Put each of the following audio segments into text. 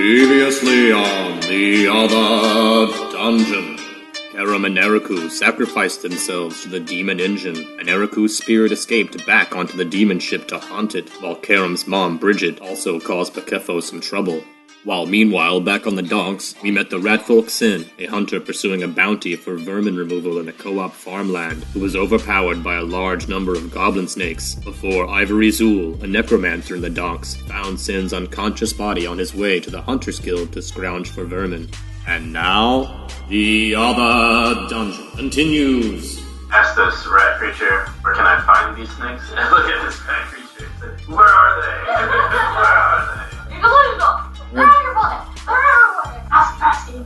Previously on the other dungeon. Karam and Eriku sacrificed themselves to the demon engine, and Eriku's spirit escaped back onto the demon ship to haunt it, while Karam's mom, Bridget, also caused Paketho some trouble. While meanwhile, back on the docks, we met the ratfolk Sin, a hunter pursuing a bounty for vermin removal in a co-op farmland, who was overpowered by a large number of goblin snakes, before Ivory Zool, a necromancer in the docks, found Sin's unconscious body on his way to the Hunter's Guild to scrounge for vermin. And now, the other dungeon continues. Ask this rat creature, where can I find these snakes? Look at this rat creature. Where are they? Where are they?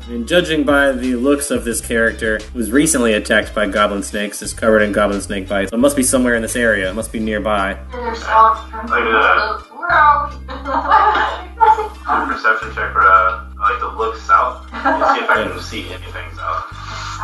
And judging by the looks of this character, who was recently attacked by goblin snakes, is covered in goblin snake bites. So it must be somewhere in this area. It must be nearby. Like a perception check for like to look south and see if I can see anything south.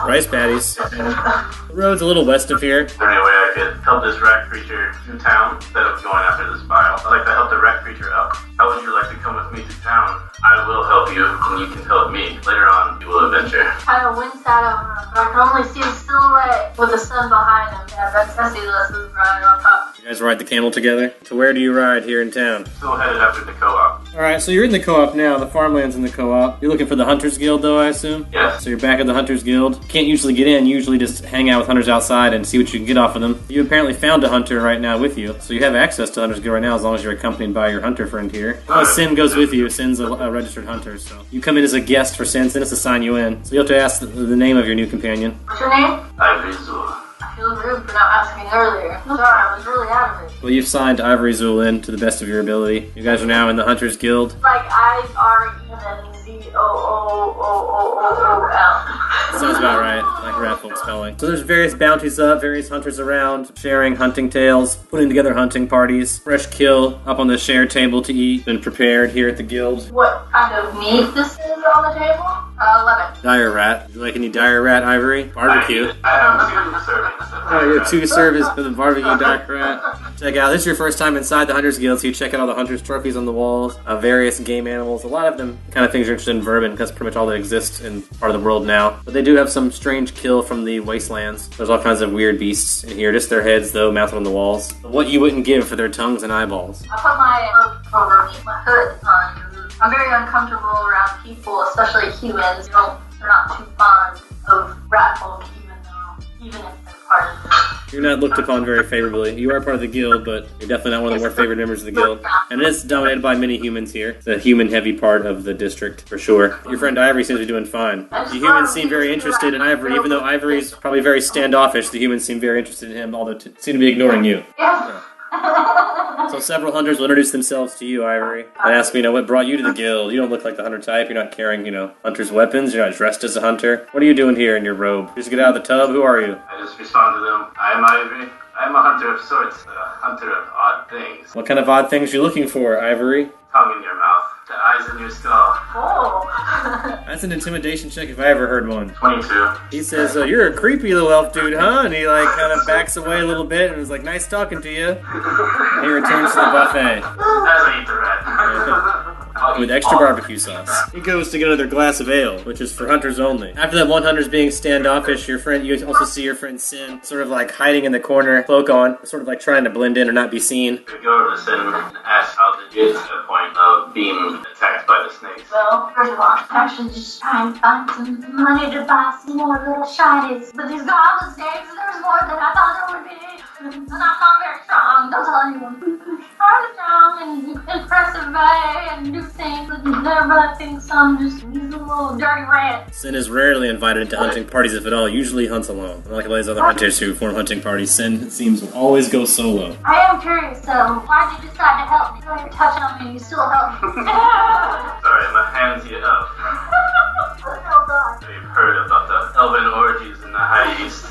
Rice patties. The road's a little west of here. Is there any way I could help this rat creature to town instead of going after this vial? I'd like to help the rat creature up. How would you like to come with me to town? I will help you, and you can help me. Later on, you will adventure. Kind of winds out of him, but I can only see a silhouette with the sun behind him. Yeah, that's Cecilas is riding on top. You guys ride the camel together? So where do you ride here in town? Still headed after the co-op. Alright, so you're in the co-op now. The farmland's in the co-op. You're looking for the Hunter's Guild, though, I assume? Yes. So you're back at the Hunter's Guild. Can't usually get in. You usually just hang out with hunters outside and see what you can get off of them. You apparently found a hunter right now with you, so you have access to Hunter's Guild right now as long as you're accompanied by your hunter friend here. Oh, Sin goes with you. Sin's a registered hunter, so you come in as a guest for Sin. Sin has to sign you in. So you have to ask the name of your new companion. What's your name? Ivory Zool. I feel rude for not asking earlier. Sorry, I was really out of it. Well, you've signed Ivory Zool in to the best of your ability. You guys are now in the Hunter's Guild. Like I-R-E-N-Z-O-O-O-O-O-L. Sounds about right, like ratfolk spelling. So there's various bounties up, various hunters around, sharing hunting tales, putting together hunting parties. Fresh kill up on the shared table to eat, been prepared here at the guild. What kind of meat this is on the table? 11. Dire rat. Would you like any dire rat, Ivory? Barbecue. I have 2 servings. Oh, you have 2 servings for the barbecue dire rat. Check out, this is your first time inside the Hunter's Guild, so you check out all the Hunter's trophies on the walls, various game animals. A lot of them kind of things you're interested in vermin, because that's pretty much all that exists in part of the world now. But they do have some strange kill from the wastelands. There's all kinds of weird beasts in here, just their heads, though, mounted on the walls. What you wouldn't give for their tongues and eyeballs. I put my over me, my hood on. I'm very uncomfortable around people, especially humans. They're not too fond of rat folk, even if they're part of it. You're not looked upon very favorably. You are part of the guild, but you're definitely not one of the more favored members of the guild. And it is dominated by many humans here. It's a human-heavy part of the district, for sure. Your friend Ivory seems to be doing fine. The humans seem very interested in Ivory, even though Ivory's probably very standoffish. The humans seem very interested in him, although seem to be ignoring you. Yeah. So several hunters will introduce themselves to you, Ivory. I ask me, what brought you to the guild? You don't look like the hunter type. You're not carrying, hunter's weapons. You're not dressed as a hunter. What are you doing here in your robe? Just get out of the tub? Who are you? I just respond to them. I am Ivory. I am a hunter of sorts, a hunter of odd things. What kind of odd things are you looking for, Ivory? Tongue in your mouth, the eyes in your skull. Oh. That's an intimidation check if I ever heard one. 22. He says, you're a creepy little elf dude, huh? And he kind of backs away a little bit and is like, nice talking to you. And he returns to the buffet. As I eat the rat. With extra barbecue sauce. He goes to get another glass of ale, which is for hunters only. After that one hunter's being standoffish, you also see your friend Sin sort of like hiding in the corner, cloak on, sort of like trying to blend in or not be seen. I go over to Sin and ask how did you get to the point of being attacked by the snakes? Well, first of all, I'm actually just trying to find some money to buy some more little shinies. But these goblin snakes, there's more than I thought there would be. And I'm not very strong, don't tell anyone. I'm strong and impressive guy and do things that everybody thinks I'm just a little dirty rat. Sin is rarely invited into hunting parties, if at all. Usually hunts alone. Unlike a lot of these other hunters who form hunting parties, Sin seems to always go solo. I am curious, though. Why did you decide to help me? You're touching on me, you still help me. Sorry, my hands you up. You've heard about the elven orgies in the High East.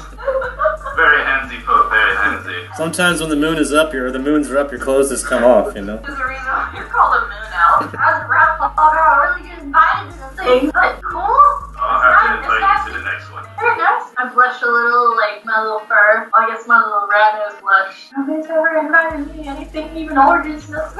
Very handsy folk, very handsy. Sometimes when the moon is up, the moons are up, your clothes just come off, There's a reason you're called a moon elf. As a rat folk, I really get invited to the thing. But cool. I'll have to invite you to the next one. Very nice. I blush a little, like my little fur. I guess my little rat nose blush. Nobody's ever invited me anything, even orgies. It's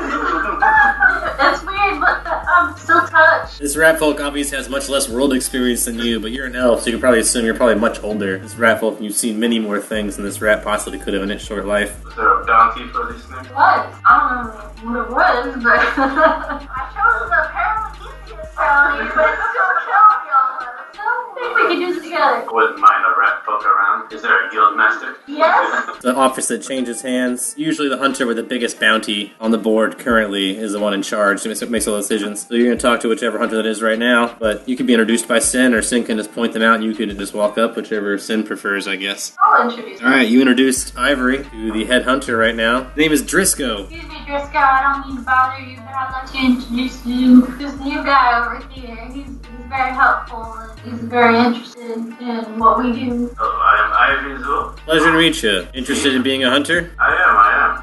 weird, but I'm still touched. much. This rat folk obviously has much less world experience than you, but you're an elf, so you can probably assume you're probably much older. This rat folk, you've seen many more things than this rat possibly could have in its short life. Was there a bounty for these snakes? It was. I don't know what it was, but I chose the Paralysius bounty, but it still killed y'all. So I think we can do this together. I wouldn't mind a rat folk around. Is there a guild master? Yes. The office that changes hands. Usually the hunter with the biggest bounty on the board currently is the one in charge. He makes all the decisions. So you're going to talk to whichever hunter that is right now, but you could be introduced by Sin, or Sin can just point them out and you could just walk up, whichever Sin prefers, I guess. I'll introduce you. Alright, you introduced Ivory to the head hunter right now. His name is Driscoll. Excuse me, Driscoll, I don't mean to bother you, but I'd like to introduce you to this new guy over here. He's very helpful and he's very interested in what we do. Oh, I am Ivy Azul. Pleasure to meet you. Interested in being a hunter? I am.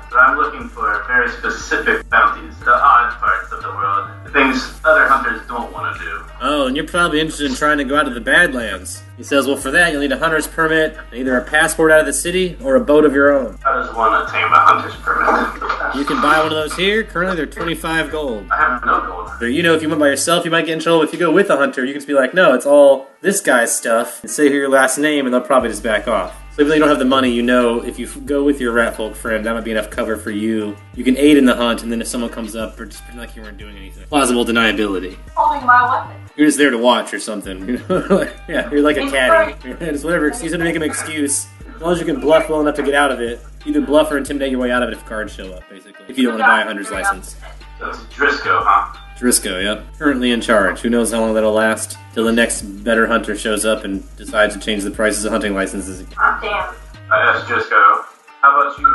But I'm looking for very specific bounties. The odd parts of the world. The things other hunters don't want to do. Oh, and you're probably interested in trying to go out to the Badlands. He says, well, for that, you'll need a hunter's permit, either a passport out of the city or a boat of your own. How does one attain a hunter's permit? You can buy one of those here. Currently, they're 25 gold. I have no gold. Or, you know, if you went by yourself, you might get in trouble. If you go with a hunter, you can just be like, no, it's all this guy's stuff, and say your last name, and they'll probably just back off. So even though you don't have the money, you know if you go with your rat folk friend, that might be enough cover for you. You can aid in the hunt, and then if someone comes up, or just pretend like you weren't doing anything. Plausible deniability. Holding my weapon. You're just there to watch or something. You know? Yeah, you're like a caddy. Just whatever excuse to make an excuse. As long as you can bluff well enough to get out of it. Either bluff or intimidate your way out of it if cards show up, basically. If you don't want to buy a hunter's license. That's Driscoll, huh? Driscoll, yep. Currently in charge. Who knows how long that'll last till the next better hunter shows up and decides to change the prices of hunting licenses. Oh, damn. I asked Driscoll, how about you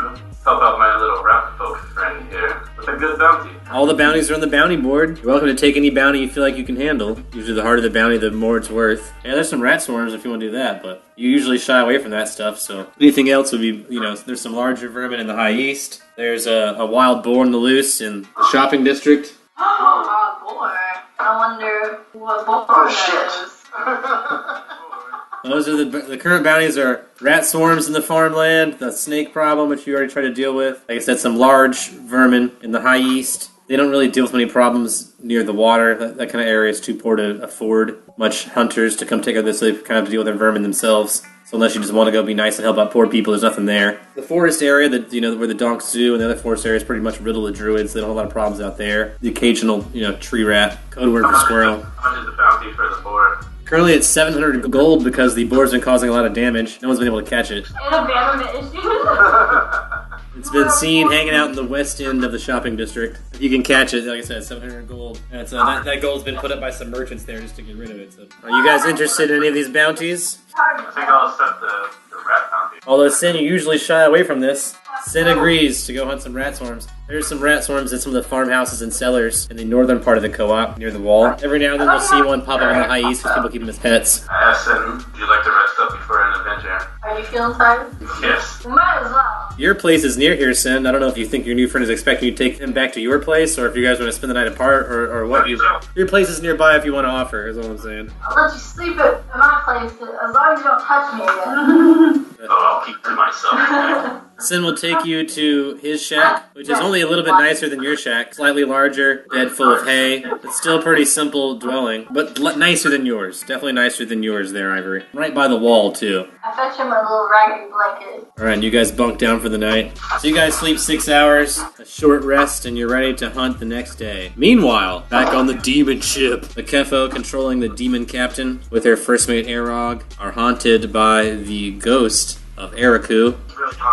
help out my little rat folk friend here with a good bounty? All the bounties are on the bounty board. You're welcome to take any bounty you feel like you can handle. Usually the harder the bounty, the more it's worth. Yeah, there's some rat swarms if you want to do that, but you usually shy away from that stuff, so anything else would be, you know, there's some larger vermin in the high east. There's a wild boar on the loose in the shopping district. Oh, boy. I wonder what boy Those are the current bounties are rat swarms in the farmland, the snake problem, which you already tried to deal with. Like I said, some large vermin in the high east. They don't really deal with many problems near the water. That kind of area is too poor to afford much hunters to come take out this, so they kind of have to deal with their vermin themselves. So unless you just want to go be nice and help out poor people, there's nothing there. The forest area, that where the Donk Zoo and the other forest area is pretty much riddled with druids. They don't have a lot of problems out there. The occasional, tree rat, code word for squirrel. How much is the bounty for the boar? Currently it's 700 gold because the boar's been causing a lot of damage. No one's been able to catch it. And abandonment issues. It's been seen hanging out in the west end of the shopping district. If you can catch it, like I said, 700 gold. That's, that gold's been put up by some merchants there just to get rid of it. So. Are you guys interested in any of these bounties? I think I'll accept the rat bounty. Although Sin, you usually shy away from this. Sin agrees to go hunt some rat swarms. There's some rat swarms at some of the farmhouses and cellars in the northern part of the co-op, near the wall. Every now and then you'll see one pop up in the high east because people keep them as pets. I asked him, would you like to rest up before an adventure? Are you feeling tired? Yes. We might as well. Your place is near here, Sin. I don't know if you think your new friend is expecting you to take him back to your place, or if you guys want to spend the night apart, or what. Your place is nearby if you want to offer, is all I'm saying. I'll let you sleep at my place as long as you don't touch me again. Oh, I'll keep to myself. Sin will take you to his shack, which is only a little bit nicer than your shack. Slightly larger, bed full of hay. It's still a pretty simple dwelling, but nicer than yours. Definitely nicer than yours there, Ivory. Right by the wall, too. I fetch him a little raggedy blanket. Alright, and you guys bunk down for the night. So you guys sleep 6 hours, a short rest, and you're ready to hunt the next day. Meanwhile, back on the demon ship, the Kefo, controlling the demon captain, with their first mate Arog, are haunted by the ghost of Eriku.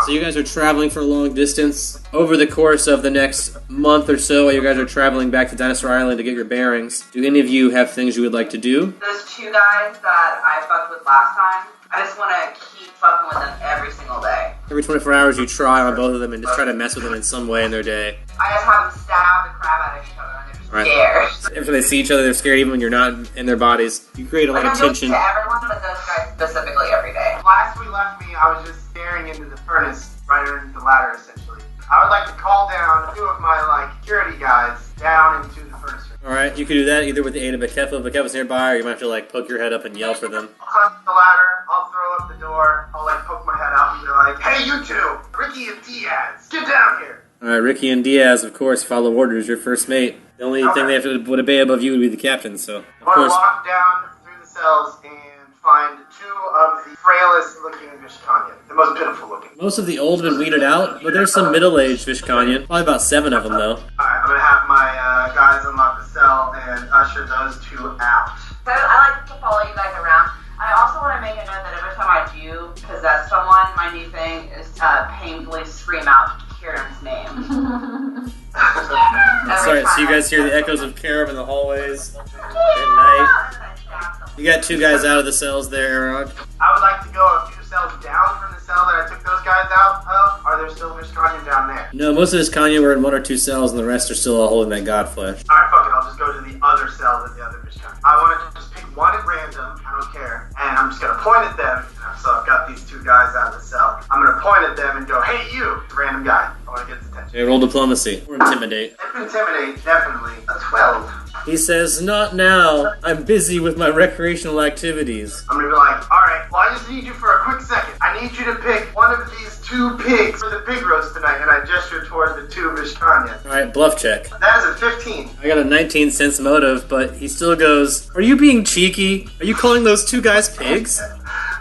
So you guys are traveling for a long distance. Over the course of the next month or so, while you guys are traveling back to Dinosaur Island to get your bearings, do any of you have things you would like to do? Those two guys that I fucked with last time, I just want to keep fucking with them every single day. Every 24 hours you try on both of them and just try to mess with them in some way in their day. I just have them stab the crap out of each other and they're just Right. scared. Every time they see each other, they're scared even when you're not in their bodies. You create a lot Like, of I'm doing tension. it to everyone, but those guys specifically every day. Last we left me, I was just staring into the furnace right underneath the ladder, essentially. I would like to call down 2 of my, security guys down into the furnace room. Alright, you could do that either with the aid of Bakefo. Bakefo's nearby, or you might have to, poke your head up and yell for them. I'll climb the ladder, I'll throw up the door, I'll, poke my head out and be like, hey, you two! Ricky and Diaz, get down here! Alright, Ricky and Diaz, of course, follow orders, your first mate. The only thing they would obey above you would be the captain, so of I want to course. walk down through the cells and find two of the frailest looking Vishkanya. The most pitiful looking. Most of the old have been weeded out, but there's some middle-aged Vishkanyan. Probably about 7 of them, though. Alright, I'm going to have my guys unlock the cell and usher those two out. So I like to follow you guys around. I also want to make a note that every time I do possess someone, my new thing is to painfully scream out Kieran's name. Sorry, so you guys hear the echoes of Karam in the hallways at night. You got 2 guys out of the cells there, Erog. I would like to go a few cells down from the cell that I took those guys out of. Are there still Vishkanya down there? No, most of this Kanye were in 1 or 2 cells, and the rest are still all holding that god flesh. Alright, fuck it. I'll just go to the other cell that the other Vishkanya. I want to just pick one at random. I don't care. And I'm just going to point at them. So I've got these 2 guys out of the cell. I'm going to point at them and go, hey, you, random guy. I want to get his attention. Okay, roll diplomacy. Or intimidate. Intimidate, definitely. A 12. He says, not now. I'm busy with my recreational activities. I'm gonna be like, alright, well I just need you for a quick second. I need you to pick one of these 2 pigs for the pig roast tonight, and I gesture toward the 2 Vishkanya. Alright, bluff check. That is a 15. I got a 19 sense motive, but he still goes, are you being cheeky? Are you calling those 2 guys pigs?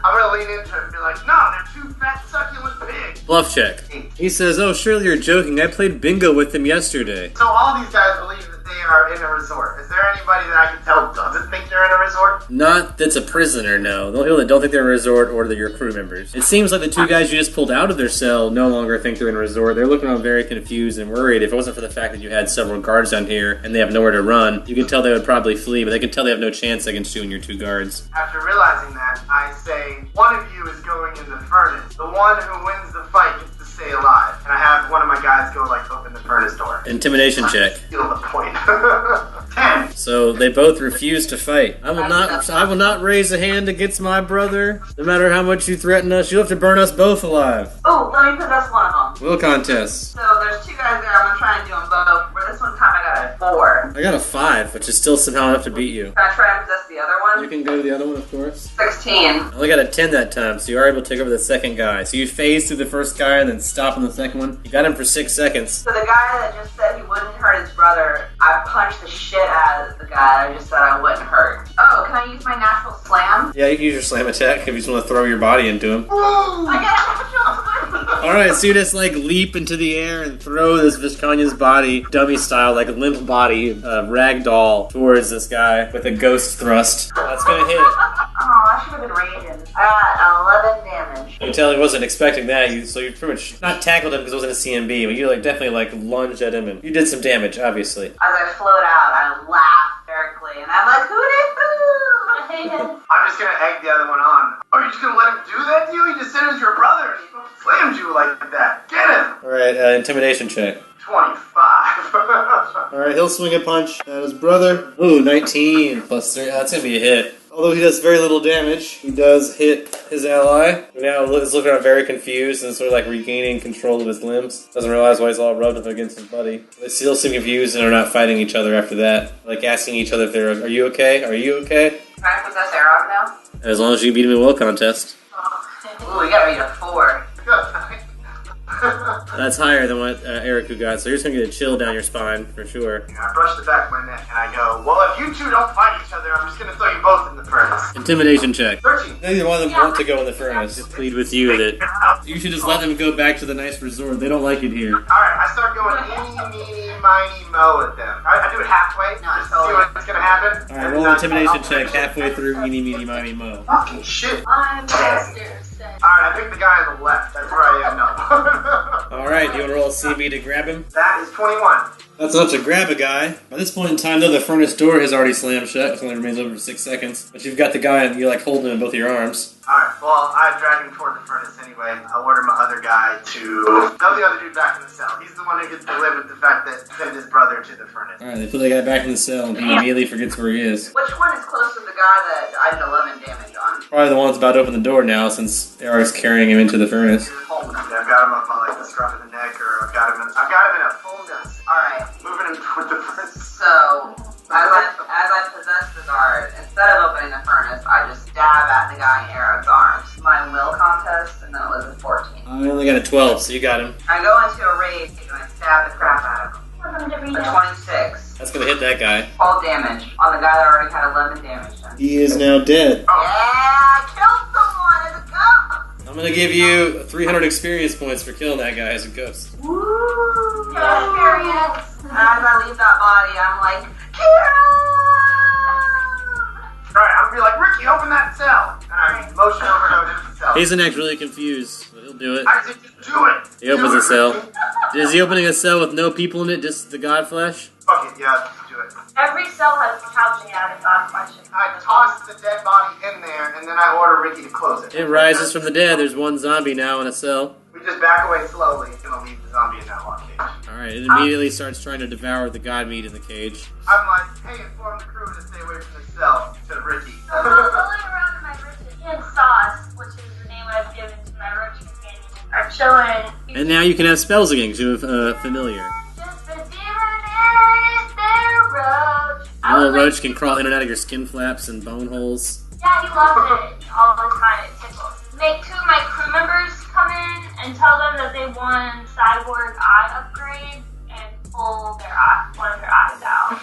I'm gonna lean into it and be like, no, they're 2 fat succulent pigs. Bluff check. He says, oh, surely you're joking. I played bingo with them yesterday. So all these guys believe that they are in a resort. Is there anybody that I can tell doesn't think they're in a resort? Not that's a prisoner, no. The only people that don't think they're in a resort or that you're crew members. It seems like the 2 guys you just pulled out of their cell no longer think they're in a resort. They're looking around very confused and worried. If it wasn't for the fact that you had several guards down here and they have nowhere to run, you can tell they would probably flee, but they can tell they have no chance against you and your 2 guards. After realizing that, I say, one of you is going in the furnace. The one who wins the fight gets to stay alive. And I have one of my guys go, like, open the furnace door. Intimidation check. Steal the point. 10. So they both refuse to fight. I will not raise a hand against my brother. No matter how much you threaten us, you'll have to burn us both alive. Oh, let me possess one of them. Will contest. So there's 2 guys there. I'm gonna try and do them both. For this one time, I got a 4. I got a 5, which is still somehow enough to beat you. Can I try and possess the other one? You can go to the other one, of course. 16. I only got a 10 that time, so you are able to take over the second guy. So you phase through the first guy and then stop on the second one. You got him for 6 seconds. So the guy that just said he wouldn't hurt his brother, I punched the shit out of the guy that just said I wouldn't hurt. Oh, can I use my natural slam? Yeah, you can use your slam attack if you just want to throw your body into him. I got a natural 20. Alright, so you just leap into the air and throw this Vishkanya's body, dummy style, like a limp body, ragdoll, towards this guy with a ghost thrust. That's gonna hit. Oh, I should have been raging. I got 11 damage. You can tell he wasn't expecting that, so you pretty much not tackled him because it wasn't a CMB, but you definitely lunged at him and you did some damage, obviously. As I float out, I laugh hysterically, and I'm like, hoo-dee-hoo! I'm just gonna egg the other one on. Oh, you're just gonna let him do that to you? He just said it was your brother and he slammed you like that. Get him! Alright, intimidation check. 25. Alright, he'll swing a punch at his brother. Ooh, 19 plus 3. That's gonna be a hit. Although he does very little damage, he does hit his ally. Now he's looking around very confused and sort of regaining control of his limbs. Doesn't realize why he's all rubbed up against his buddy. They still seem confused and are not fighting each other after that. Asking each other if they're, are you okay? Are you okay? Can I possess Arog now? As long as you beat him in a will contest. Ooh, you got me to 4. That's higher than what Eriku got, so you're just gonna get a chill down your spine, for sure. I brush the back of my neck and I go, well, if you 2 don't fight each other, I'm just gonna throw you both in the furnace. Intimidation check. 13. Neither one of them want to go in the furnace. Just plead with you that you should just let them go back to the nice resort. They don't like it here. Alright, I start going eeny, meeny, miny, mo at them. I do it halfway, No, just to see what's gonna happen. Alright, roll an intimidation check halfway through eeny, meeny, miny, mo. Fucking shit. I'm downstairs. Alright, I picked the guy on the left. That's where I am now. Alright, do you want to roll a CB to grab him? That is 21. That's enough to grab a guy. By this point in time, though, the furnace door has already slammed shut. It only remains open for 6 seconds. But you've got the guy, and you're holding him in both of your arms. Alright, well, I drag him toward the furnace anyway. I order my other guy to throw the other dude back in the cell. He's the one who gets to live with the fact that sent his brother to the furnace. Alright, they put the guy back in the cell, and he immediately forgets where he is. Which one is close to the guy that I did 11 damage on? Probably the one that's about to open the door now, since Eric's carrying him into the furnace. Hold on. Yeah, I've got him up on the scruff of the neck, or I've got him in a full nest. Alright, Moving him toward the furnace. so as I possess the guard, instead of opening the furnace, I just stab at the guy in Eric's arms. My will contest, and then it was a 14. I only got a 12, so you got him. I go into a rage and I stab the crap out of him. Welcome to A Reno. 26. That's gonna hit that guy. All damage on the guy that already had 11 damage done. He is now dead. Yeah, I killed someone as a ghost. I'm gonna give you 300 experience points for killing that guy as a ghost. Woo! Experience. And as I leave that body, I'm like, Kira! Alright, I'm gonna be like, Ricky, open that cell. And I motion over to open the cell. He's act really confused, but he'll do it. I said, just do it. He opens a cell. Is he opening a cell with no people in it, just the god flesh? Fuck it, yeah, just do it. Every cell has couching at it, God question. I toss the dead body in there, and then I order Ricky to close it. It rises from the dead. There's one zombie now in a cell. We just back away slowly. It's gonna leave the zombie in that lock cage. Alright, it immediately starts trying to devour the god meat in the cage. I'm like, hey, inform the crew to stay away from the cell to Ricky. I'm rolling around in my roach and Sauce, which is the name I've given to my roach companion, are chilling. And now you can have spells again, because you have familiar. Just a demon is their roach. The little roach can crawl in and out of your skin flaps and bone holes. Yeah, he loves it all the time. It tickles. Make 2 of my crew members come in and tell them that they want cyborg eye upgrade and pull one of their eyes out.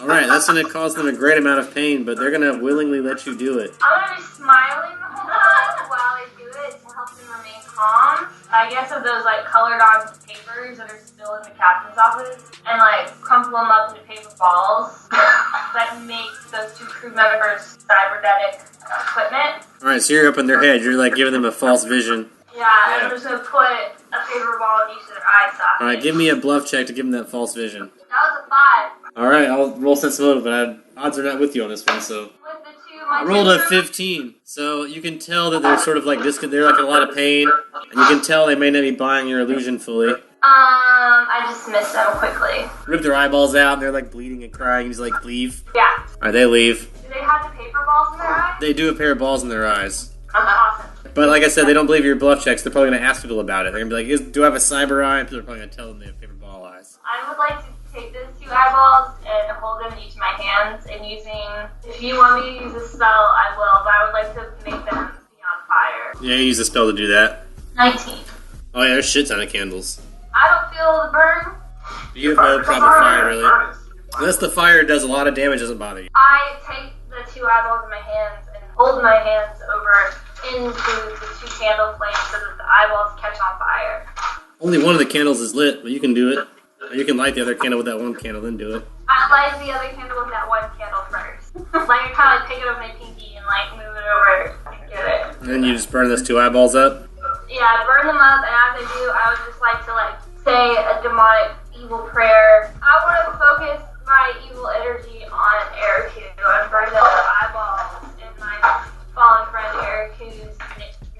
Alright, that's going to cause them a great amount of pain, but they're going to willingly let you do it. I'm gonna be smiling the whole time while I do it to help them remain calm. I guess of those like colored on papers that are still in the captain's office, and like crumple them up into paper balls that make those 2 crew members cybernetic equipment. Alright, so you're up in their head. You're like giving them a false vision. Yeah, and I'm just gonna put a paper ball in each of their eye sockets. Alright, give me a bluff check to give them that false vision. That was a 5. Alright, I'll roll sense motive, but odds are not with you on this one, so... With the 2, my I rolled a crew- 15, so you can tell that they're sort of like they're like in a lot of pain, and you can tell they may not be buying your illusion fully. I dismiss them quickly. Rip their eyeballs out, and they're like bleeding and crying. He's like, leave. Yeah. Alright, they leave. Do they have the paper balls in their eyes? They do a pair of balls in their eyes. Awesome. But like I said, they don't believe your bluff checks. They're probably going to ask people about it. They're going to be like, do I have a cyber eye? And people are probably going to tell them they have paper ball eyes. I would like to take those 2 eyeballs and hold them in each of my hands, and if you want me to use a spell, I will, but I would like to make them be on fire. Yeah, you use a spell to do that. 19. Oh yeah, there's shit ton of candles. I don't feel the burn. You have no problem with fire, really. Unless the fire does a lot of damage, it doesn't bother you. I take the 2 eyeballs in my hands and hold my hands over into the 2 candle flames so that the eyeballs catch on fire. Only one of the candles is lit, but you can do it. Or you can light the other candle with that one candle, then do it. I light the other candle with that 1 candle first. Like I kind of like pick it up with my pinky and like move it over and get it. And then you just burn those 2 eyeballs up. Yeah, I burn them up, and as I do, I would just like to say a demonic evil prayer. I want to focus my evil energy on Eriku and burn the eyeballs in my fallen friend Eriku's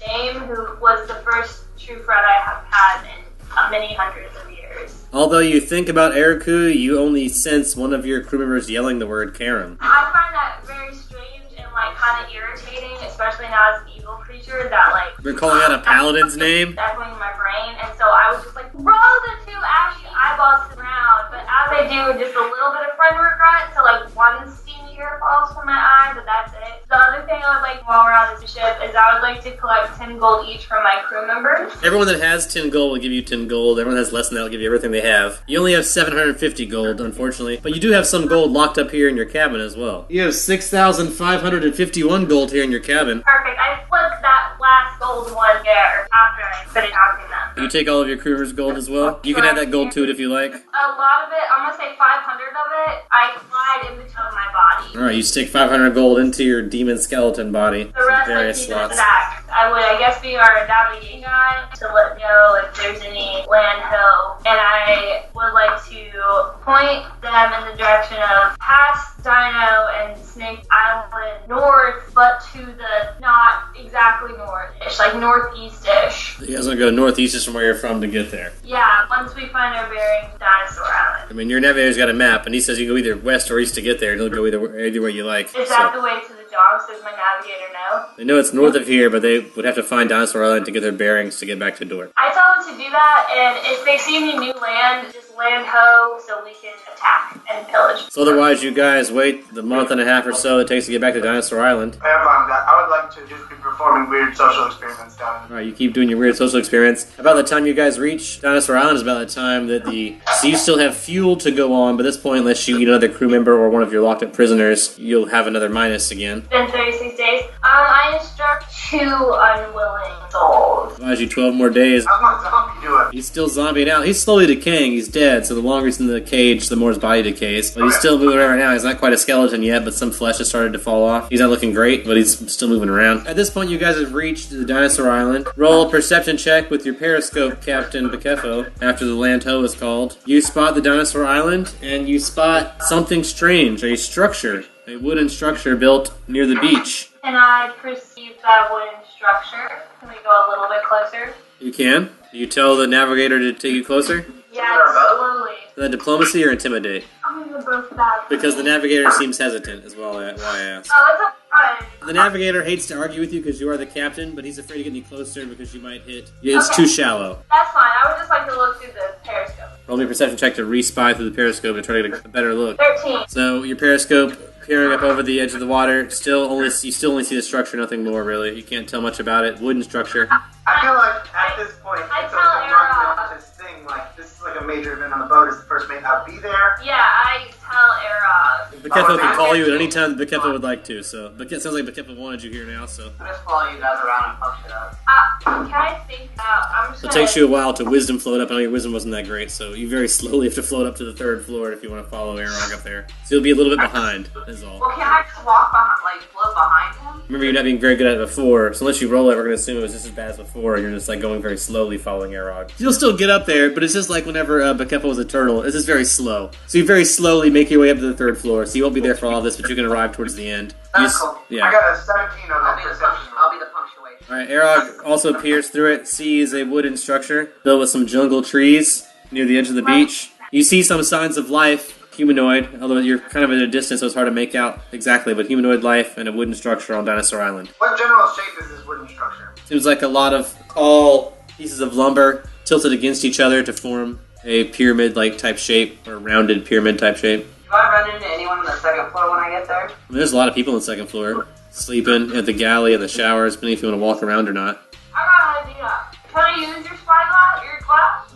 name, who was the first true friend I have had in many hundreds of years. Although you think about Eriku, you only sense one of your crew members yelling the word Karam. I find that very strange and kind of irritating, especially now as an evil creature that They're calling out a paladin's name? echoing in my brain, and so I would just roll the 2 ashy eyeballs to the ground, but as I do, just a little bit of friend regret, so 1 steamy hair falls from my eye, but that's it. The other thing I would like while we're on this ship is I would like to collect 10 gold each from my crew members. Everyone that has 10 gold will give you 10 gold. Everyone that has less than that will give you everything they have. You only have 750 gold, unfortunately. But you do have some gold locked up here in your cabin as well. You have 6,551 gold here in your cabin. Perfect. I flipped that last gold one there after I finished counting them. You take all of your crew members' gold as well? You can add that gold to it if you like. A lot of it, I'm going to say 500 of it, I slide in between my body. Alright, you stick 500 gold into your demon skeleton body. The rest I Various keep in the slots. back. I would, I guess, be our navigation guy to let know if there's any land ho. And I would like to point them in the direction of past Dino and Snake Island north, but to the not exactly north-ish, northeast-ish. You guys want to go northeast from where you're from to get there. Yeah, once we find our bearings, Dinosaur Island. I mean, your navigator's got a map, and he says you go either west or east to get there, and he'll go either way you like. Is that the way to the dogs? Does my navigator know? They know it's north of here, but they would have to find Dinosaur Island to get their bearings to get back to Dork. I tell them to do that, and if they see any new land, just land ho so we can attack and pillage. So otherwise, you guys wait the month and a half or so it takes to get back to Dinosaur Island. I would like around to just be performing weird social experiments down. Alright, you keep doing your weird social experiments. About the time you guys reach Dinosaur Island is about the time that so you still have fuel to go on, but at this point, unless you eat another crew member or one of your locked up prisoners, you'll have another minus again. It's been 36 days. I instruct 2 unwilling souls. Buys you 12 more days. How's my zombie doing? He's still zombieing out. He's slowly decaying. He's dead, so the longer he's in the cage, the more his body decays. But he's still moving around right now. He's not quite a skeleton yet, but some flesh has started to fall off. He's not looking great, but he's still moving around. At this point, you guys have reached the Dinosaur Island. Roll a perception check with your periscope, Captain Bakefo, after the Lanto is called. You spot the Dinosaur Island, and you spot something strange, a structure. A wooden structure built near the beach. Can I perceive that wooden structure? Can we go a little bit closer? You can. You tell the navigator to take you closer? Yeah, slowly. Is that diplomacy or intimidate? I'm gonna go both bad. Because the navigator seems hesitant, is why I asked. Oh, it's okay. The navigator hates to argue with you because you are the captain, but he's afraid to get any closer because you might hit. It's too shallow. That's fine. I would just like to look through the periscope. Roll me a perception check to re-spy through the periscope and try to get a better look. 13. So your periscope peering up over the edge of the water, you still only see the structure, nothing more really. You can't tell much about it. Wooden structure. I feel like at this point, I it's tell like Era. a this thing, like, this is like a major event on the boat, is the first mate I'll be there. Yeah, I tell Era. Bakefo can call you at any time that Bakefo would like to, so sounds like Bakefo wanted you here now, so. I just follow you guys around and fuck shit up. Can I think I'm just It gonna... takes you a while to wisdom float up. I know your wisdom wasn't that great, so you very slowly have to float up to the 3rd floor if you want to follow Arog up there. So you'll be a little bit behind, is all. Well, can I just walk behind, like, float behind him? Remember, you're not being very good at it before, so unless you roll it, we're going to assume it was just as bad as before, and you're just like going very slowly following Arog. You'll still get up there, but it's just like whenever Bakefo was a turtle. It's just very slow. So you very slowly make your way up to the 3rd floor, so you won't be there for all of this, but you can arrive towards the end. That's cool. Yeah. I got a 17 on that perception. I'll be the punctuation. Alright, Arog also peers through it, sees a wooden structure built with some jungle trees near the edge of the beach. You see some signs of life, humanoid, although you're kind of at a distance, so it's hard to make out exactly, but humanoid life and a wooden structure on Dinosaur Island. What general shape is this wooden structure? Seems like a lot of tall pieces of lumber tilted against each other to form a pyramid-like type shape, or rounded pyramid-type shape. Do I run into anyone on the 2nd floor when I get there? I mean, there's a lot of people on the 2nd floor, sleeping at the galley and the showers, depending if you want to walk around or not. I got an idea. Can I use your spyglass? Your glass?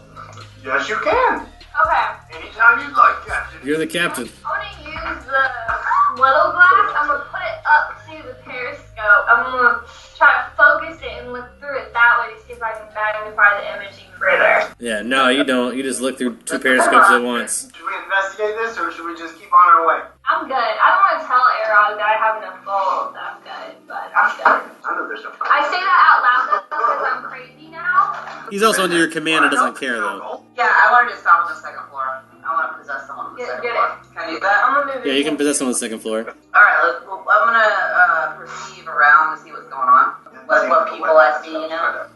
Yes, you can. Okay. Anytime you'd like, Captain. You're the captain. I want to use the little glass. I'm going to put it up to the periscope. I'm going to try to focus it and look through it that way to see if I can magnify the imaging further. Yeah, no, you don't. You just look through 2 periscopes at once. Should we investigate this, or should we just keep on our way? I'm good. I don't want to tell Arog that I have enough gold that I'm good, but I'm good. I know there's no problem. I say that out loud though because I'm crazy now. He's also under your command and doesn't care, though. Yeah, I wanted to stop on the 2nd floor. I want to possess someone on the Get 2nd it. floor. Can I do that? I'm gonna move Yeah, you can possess on the 2nd floor. Alright, I'm gonna perceive around to see what's going on. What people I see, you know?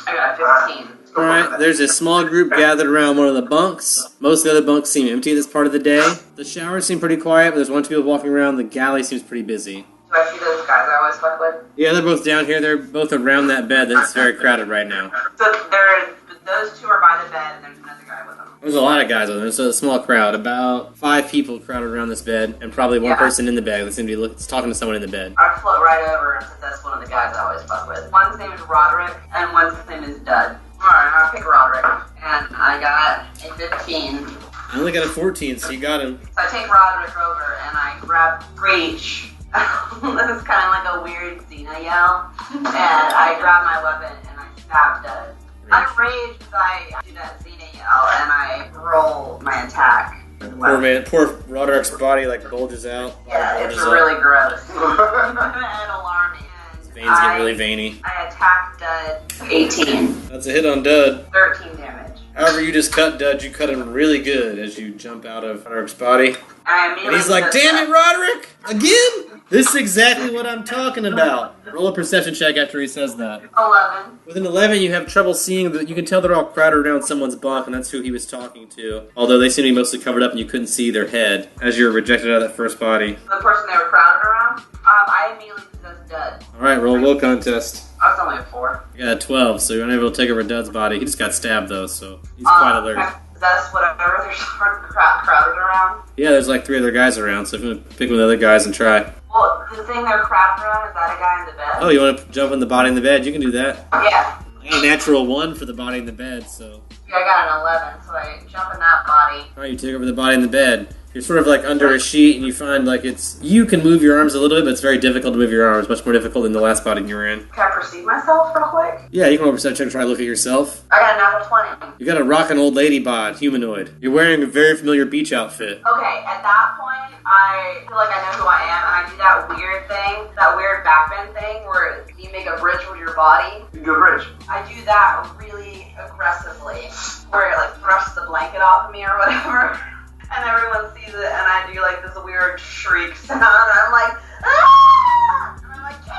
I got 15. Alright, there's a small group gathered around one of the bunks. Most of the other bunks seem empty this part of the day. The showers seem pretty quiet, but there's 1 or 2 people walking around. The galley seems pretty busy. Do I see those guys I always fuck with? Yeah, they're both down here. They're both around that bed that's very crowded right now. So those 2 are by the bed, and there's another guy with them. There's a lot of guys on there. It's a small crowd. About 5 people crowded around this bed, and probably one person in the bed. They seem to be talking to someone in the bed. I float right over and possess one of the guys I always fuck with. One's name is Roderick, and one's name is Dud. Alright, I'll pick Roderick. And I got a 15. I only got a 14, so you got him. So I take Roderick over, and I grab Breach. This is kind of like a weird Xena yell. And I grab my weapon, and I stab Dud. I'm raged because I do that Xena yell, and I roll my attack. Poor Roderick's body bulges out. Yeah, Bulges it's up. really gross. And alarming. Veins get really veiny. I attack Dud 18. That's a hit on Dud. 13 damage. However, you just cut Dud. You cut him really good as you jump out of Roderick's body. And And he's like, "Damn it, Roderick! Again? This is exactly what I'm talking about." Roll a perception check after he says that. 11. With an 11, you have trouble seeing that. You can tell they're all crowded around someone's bunk, and that's who he was talking to. Although they seem to be mostly covered up, and you couldn't see their head as you were rejected out of that first body. The person they were crowded around, I immediately possessed Dud. All right, roll a will contest. I was only a 4. You got a 12, so you're unable to take over Dud's body. He just got stabbed though, so he's quite alert. I possess whatever there's crowded around. Yeah, there's 3 other guys around, so if you want to pick one of the other guys and try. Well, The thing they're crowding around, is that a guy in the bed? Oh, you want to jump on the body in the bed? You can do that. Yeah. I got a natural 1 for the body in the bed, so. Yeah, I got an 11, so I jump in that body. Alright, you take over the body in the bed. You're sort of like under a sheet, and you find like you can move your arms a little bit, but it's very difficult to move your arms. Much more difficult than the last body you were in. Can I perceive myself real quick? Yeah, you can roll a perception check to try to look at yourself. I got a natural 20. You got a rockin' old lady bod, humanoid. You're wearing a very familiar beach outfit. Okay, at that point, I feel like I know who I am, and I do that weird thing, that weird backbend thing, where you make a bridge with your body. You do bridge. I do that really aggressively, where it like thrusts the blanket off of me or whatever, and everyone sees it, and I do like this weird shriek sound, and I'm like, ah! And I'm like, yeah!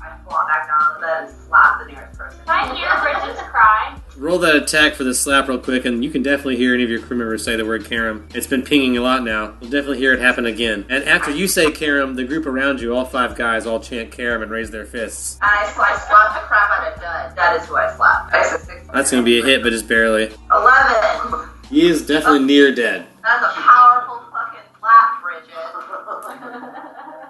I fall back down on the bed and slap the nearest person. I hear Bridget's cry. Roll that attack for the slap real quick, and you can definitely hear any of your crew members say the word Karam. It's been pinging a lot now. You'll definitely hear it happen again. And after you say Karam, the group around you, all 5 guys, all chant Karam and raise their fists. And I slap the crap out of Dud. That is who I slap. I said 6. That's going to be a hit, but just barely. 11. He is definitely near dead. That's a powerful fucking slap, Bridget.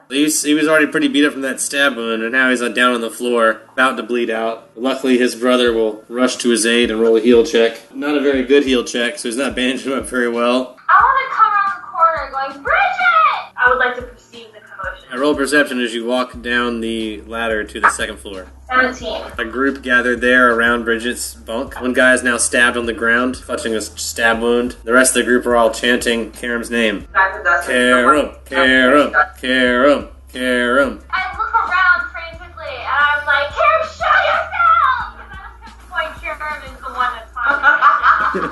He was already pretty beat up from that stab wound, and now he's down on the floor, about to bleed out. Luckily, his brother will rush to his aid and roll a heal check. Not a very good heal check, so he's not bandaging him up very well. I want to come around the corner going, Bridget! I would like to perceive the commotion. I roll perception as you walk down the ladder to the 2nd floor. 17. A group gathered there around Bridget's bunk. One guy is now stabbed on the ground, clutching a stab wound. The rest of the group are all chanting Karam's name. Karam, Karam, Karam, Karam. I look around frantically, and I'm like, Karam, show yourself! Because I was going to point Karam is the one that's talking.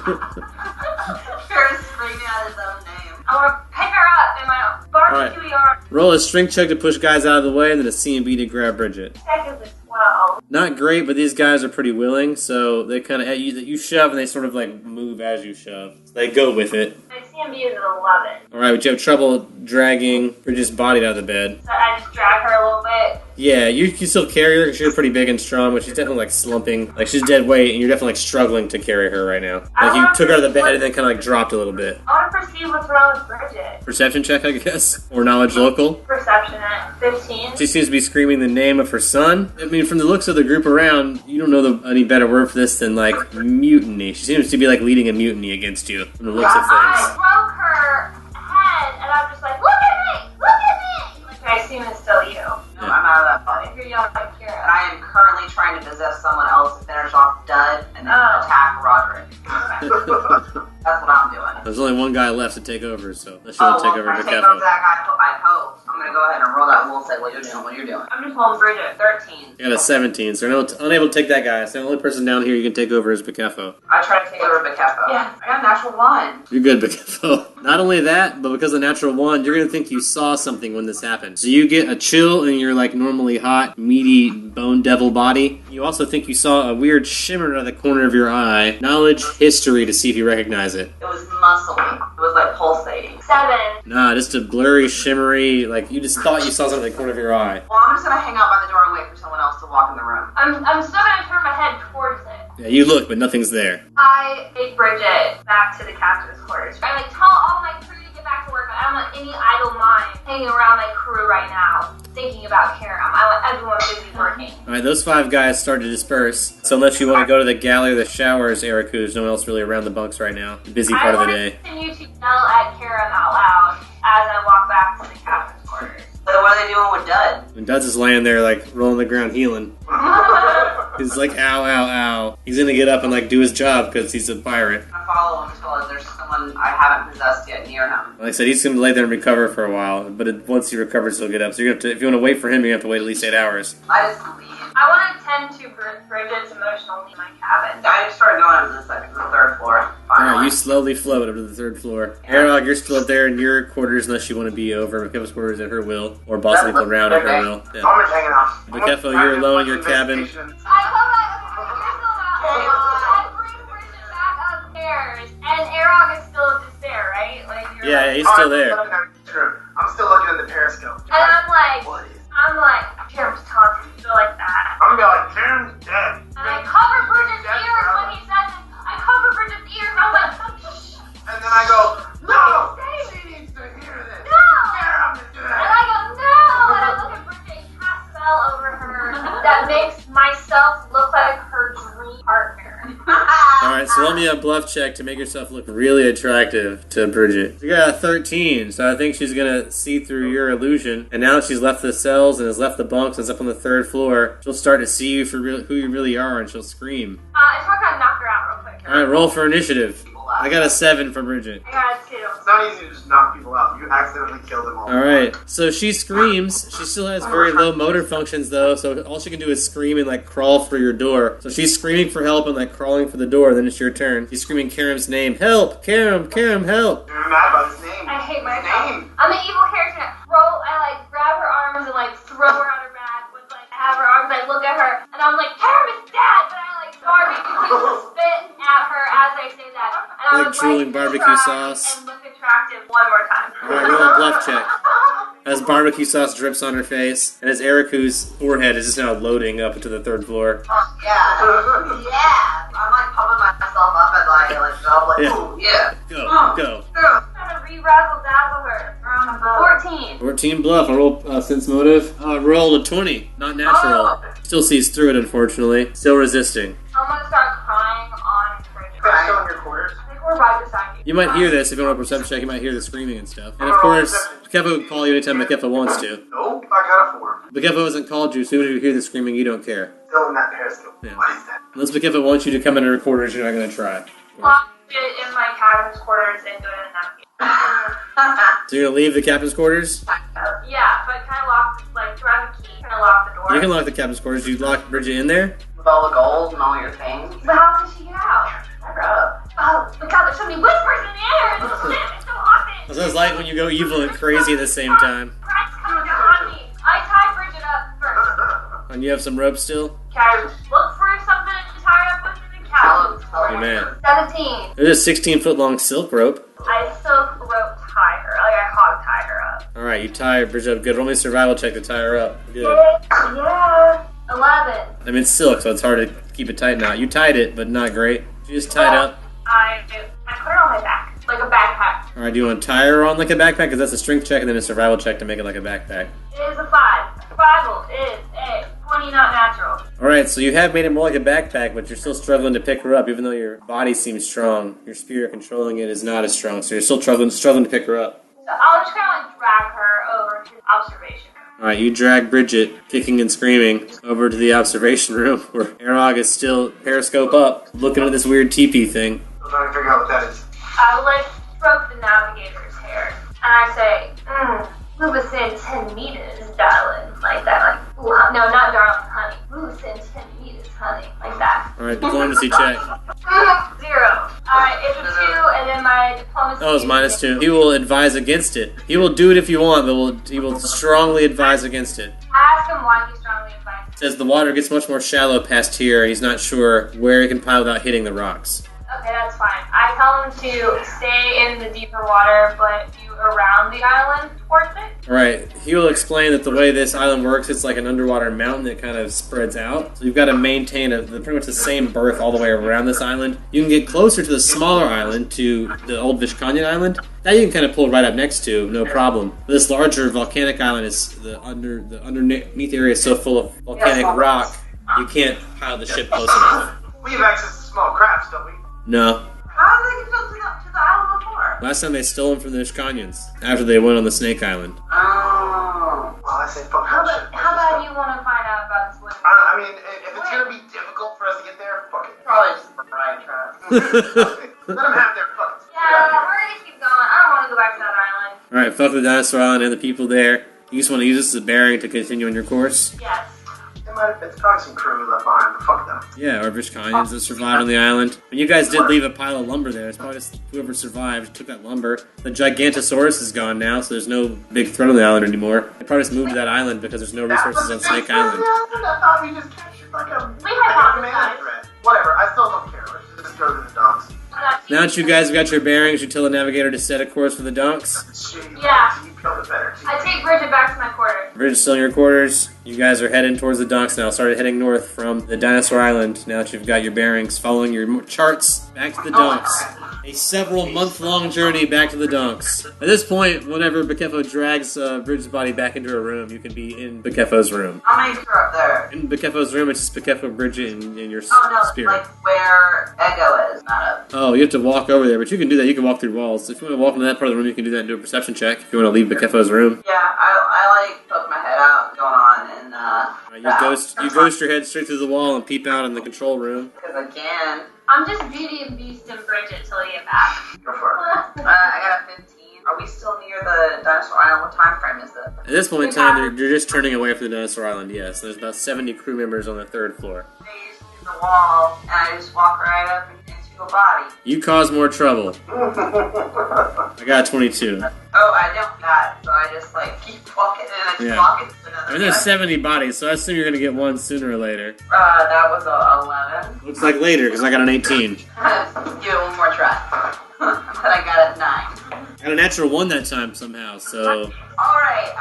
Karam's screaming out his own name. I want to pick her up in my barbecue yard. Roll a strength check to push guys out of the way, and then a C&B to grab Bridget. Heck is a 12. Not great, but these guys are pretty willing, so they kind of, you shove, and they sort of like move as you shove. So they go with it. My CMB is an 11. Alright, but you have trouble dragging Bridget's body out of the bed. So I just drag her a little bit. Yeah, you can still carry her, 'cause she's pretty big and strong, but she's definitely like slumping. Like she's dead weight, and you're definitely like struggling to carry her right now. Like you took her out of the bed and then kind of like dropped a little bit. I want to perceive what's wrong with Bridget. Perception check, I guess? Or knowledge local? Perception at 15. She seems to be screaming the name of her son. I mean, from the looks of the group around, you don't know any better word for this than like mutiny. She seems to be like leading a mutiny against you from the looks of I things. broke her head, and I'm just like, look at me! Look at me! Like, I assume it's still you. No, I'm out of that body. If you're yelling like And Kira. I am currently trying to possess someone else to finish off Dud and then attack Roderick. That's what I'm doing. There's only one guy left to take over, so let's try to take over Take over Bacefo. that guy, I hope. I'm going to go ahead and roll that. We'll say what you're doing. I'm just holding Bridget. 13. You got a 17, so you're unable to take that guy. So the only person down here you can take over is Bacefo. I try to take over Bacefo. Yeah. I got a natural 1. You're good, Bacefo. Not only that, but because of the natural 1, you're going to think you saw something when this happened. So you get a chill in your like normally hot, meaty bone devil body. You also think you saw a weird shimmer out of the corner of your eye. Knowledge history to see if you recognize it. It was muscly. It was like pulsating. 7. Nah, just a blurry, shimmery, like you just thought you saw something in the corner of your eye. Well, I'm just going to hang out by the door and wait for someone else to walk in the room. I'm still gonna turn my head towards it. Yeah, you look, but nothing's there. I take Bridget back to the captain's quarters. I like tell all my crew to get back to work. I don't want any idle mind hanging around my crew right now, thinking about Karam. I want everyone busy working. Alright, those 5 guys start to disperse. So unless you want to go to the galley or the showers, Eric, there's no one else really around the bunks right now. Busy part of the day. I want to continue to yell at Karam out loud as I walk back to the captain's quarters. So what are they doing with Dud? And Duds is laying there, like, rolling the ground, healing. He's like, ow, ow, ow. He's gonna get up and, like, do his job because he's a pirate. I follow him until there's someone I haven't possessed yet near him. Like I said, he's gonna lay there and recover for a while, but once he recovers, he'll get up. So you're gonna have to, if you want to wait for him, you have to wait at least 8 hours. I just leave. I want to tend to Bridget's emotional needs in my cabin. I started going up to the 3rd floor. Finally. Alright, you slowly float up to the 3rd floor. Arog, you're still up there in your quarters unless you want to be over Baceffo's quarters at her will, or bossing people around at her will. Yeah. I'm just hanging out. Baceffo, you're alone in your cabin. I come back, I bring Bridget back upstairs, and Arog is still just there, right? Like Yeah, he's still there. I'm still looking at the periscope. And I'm like, What is? Karam's taunting me like that. I'm gonna be like, Karen's dead. And I cover Bridget's ears when he says it. I cover Bridget's ears, and I'm like, shh. And then I go, no! She needs to hear this. No! Karen, roll me a bluff check to make yourself look really attractive to Bridget. You got a 13, so I think she's gonna see through your illusion. And now that she's left the cells and has left the bunks and is up on the 3rd floor, she'll start to see you for who you really are, and she'll scream. I just want to knock her out real quick. Alright, roll for initiative. I got a 7 for Bridget. I got a 2. It's not easy to just knock people out. You accidentally kill them all. Alright, so she screams. She still has very low motor functions though, so all she can do is scream and like crawl for your door. So she's screaming for help and like crawling for the door, then it's your turn. She's screaming Karam's name. Help! Karam! Karam, help! You're mad about his name. I hate His myself. name. I'm an evil character. I like grab her arms and like throw her on her back with like I have her arms. I look at her and I'm like, Karam is dead. But I like barbecue spit at her as I say that. And I Like was drooling like, barbecue sauce. and look attractive one more time. Alright, roll a bluff check. As barbecue sauce drips on her face, and as Eriku's forehead is just now loading up into the 3rd floor. Yeah. Yeah. I'm like pumping myself up and like I'm like, Yeah. ooh, yeah. Go. I'm trying to re-razzle dazzle her. 14. 14 bluff. I roll sense motive. Roll a 20. Not natural. Still sees through it, unfortunately. Still resisting. I'm gonna start crying on Bridget. Crash on your quarters. I think we're right beside you. You might hear this if you want a perception check. You might hear the screaming and stuff. And of course, Kefa will call you anytime Kefa wants to. Nope, I got a 4. But Kefa hasn't called you, so even if you hear the screaming, you don't care. Still in that periscope. Yeah. What is that? Unless Kefa wants you to come into her quarters, you're not going to try. Lock it in my cabin's quarters and go to the napkin. So you're going to leave the captain's quarters? Yeah, but kind of lock, like, throughout the key, kind of lock the door. You can lock the captain's quarters. Do you lock Bridget in there? With all the gold and all your things. But how can she get out? Never up. Oh, my God, there's so many whispers in the air. It's so hot. So it's like when you go evil and crazy at the same time. Cracks coming down on me. I tie Bridget up first. And you have some rope still? Okay, I look for something to tie up with the couch. Oh, man. 17. There's a 16-foot long silk rope. I silk rope tie her. Like, I hog tie her up. Alright, you tie Bridget up. Good. Roll me a survival check to tie her up. Good. Yeah. 11. I mean, it's silk, so it's hard to keep it tight now. You tied it, but not great. You just tied up. I put her on my back, like a backpack. Alright, do you want to tie her on like a backpack? Because that's a strength check and then a survival check to make it like a backpack. It is a 5. Survival is a 20, not natural. Alright, so you have made it more like a backpack, but you're still struggling to pick her up, even though your body seems strong. Your spirit controlling it is not as strong, so you're still struggling to pick her up. So I'll just kind of like drag her over to the observation room. Alright, you drag Bridget, kicking and screaming, over to the observation room, where Arog is still periscope up, looking at this weird teepee thing. I'm trying to figure out what that is. I would like stroke the navigator's hair, and I say, move us in 10 meters, darling, like that, like, ooh, no, not darling, honey. Move us in 10 meters, honey, like that. Alright, diplomacy check. 0. Alright, it's a 2, and then my diplomacy. Oh, it's -2. He will advise against it. He will do it if you want, but he will strongly advise against it. Ask him why he strongly advises. Says the water gets much more shallow past here, and he's not sure where he can pile without hitting the rocks. Okay, that's fine. I tell him to stay in the deeper water, but you around the island towards it. Alright, he will explain that the way this island works, it's like an underwater mountain that kind of spreads out. So you've got to maintain pretty much the same berth all the way around this island. You can get closer to the smaller island, to the old Vishkanyan island. That you can kind of pull right up next to, no problem. But this larger volcanic island is the underneath area is so full of volcanic rock, you can't pile the ship close enough. We have access to small crafts, don't we? No. How did they get to the island before? Last time they stole them from the Vishkanyans, after they went on the Snake Island. Oh. Well, I say fuck How that shit. about you want to find out about this wood? I mean, if it's gonna be difficult for us to get there, fuck it. Probably just the right trap. Let them have their fucking. Yeah, we're gonna keep going. I don't want to go back to that island. Alright, fuck the dinosaur island and the people there. You just want to use this as a bearing to continue on your course? Yes. It's probably some crew left behind, but fuck them. Yeah, or Vishkanyans that survived on the island. And you guys did leave a pile of lumber there. It's probably just whoever survived took that lumber. The Gigantosaurus is gone now, so there's no big threat on the island anymore. They probably just moved to that island because there's no resources on Snake Island. I thought we just captured like a We hypothesized. threat. Whatever, I still don't care. Let's just go to the docks. Now that you guys have got your bearings, you tell the navigator to set a course for the docks. Shitty. Yeah. You feel the better. I take Bridget back to my quarters. Bridge is still in your quarters. You guys are heading towards the docks now. Started heading north from the Dinosaur Island. Now that you've got your bearings, following your charts back to the docks. A several month-long journey back to the docks. At this point, whenever Bakefo drags Bridge's body back into her room, you can be in Bakefo's room. How many are up there? In Bakefo's room, it's just Bakefo, Bridget, and your spirit. Like where Ego is, not up. Oh, you have to walk over there, but you can do that. You can walk through walls. If you want to walk into that part of the room, you can do that and do a perception check. If you want to leave Bakefo's room. Yeah, I like poke my head out, going on, and You ghost your head straight through the wall and peep out in the control room. because I can. I'm just Beauty and Beast and Bridget till you get back. Go for it. I got a 15. Are we still near the Dinosaur Island? What time frame is this? At this point in time, you're just turning away from the Dinosaur Island, yes. There's about 70 crew members on the 3rd floor. Face to the wall, and I just walk right up into a body. You cause more trouble. I got 22. Oh, I don't got it, so I just like keep walking and I just walk into another. I mean, there's 70 bodies, so I assume you're going to get one sooner or later. That was a 11. Looks like later, because I got an 18. Give it one more try. But I got a 9. I got a natural 1 that time somehow, so... Alright,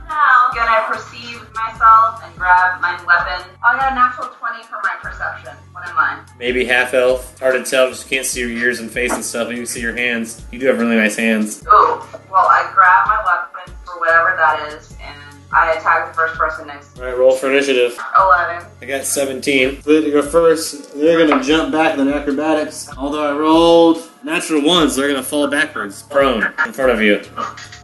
now gonna perceive myself and grab my weapon. I got a natural 20 for my perception. What am I? Maybe half-elf. Hard to tell, just can't see your ears and face and stuff, but you can see your hands. You do have really nice hands. Ooh, well, I grab my weapon for whatever that is, and I attack the first person next to me. Alright, roll for initiative. 11. I got 17. So they go first. They're going to jump back in acrobatics. Although I rolled natural 1s, so they're going to fall backwards, prone, in front of you.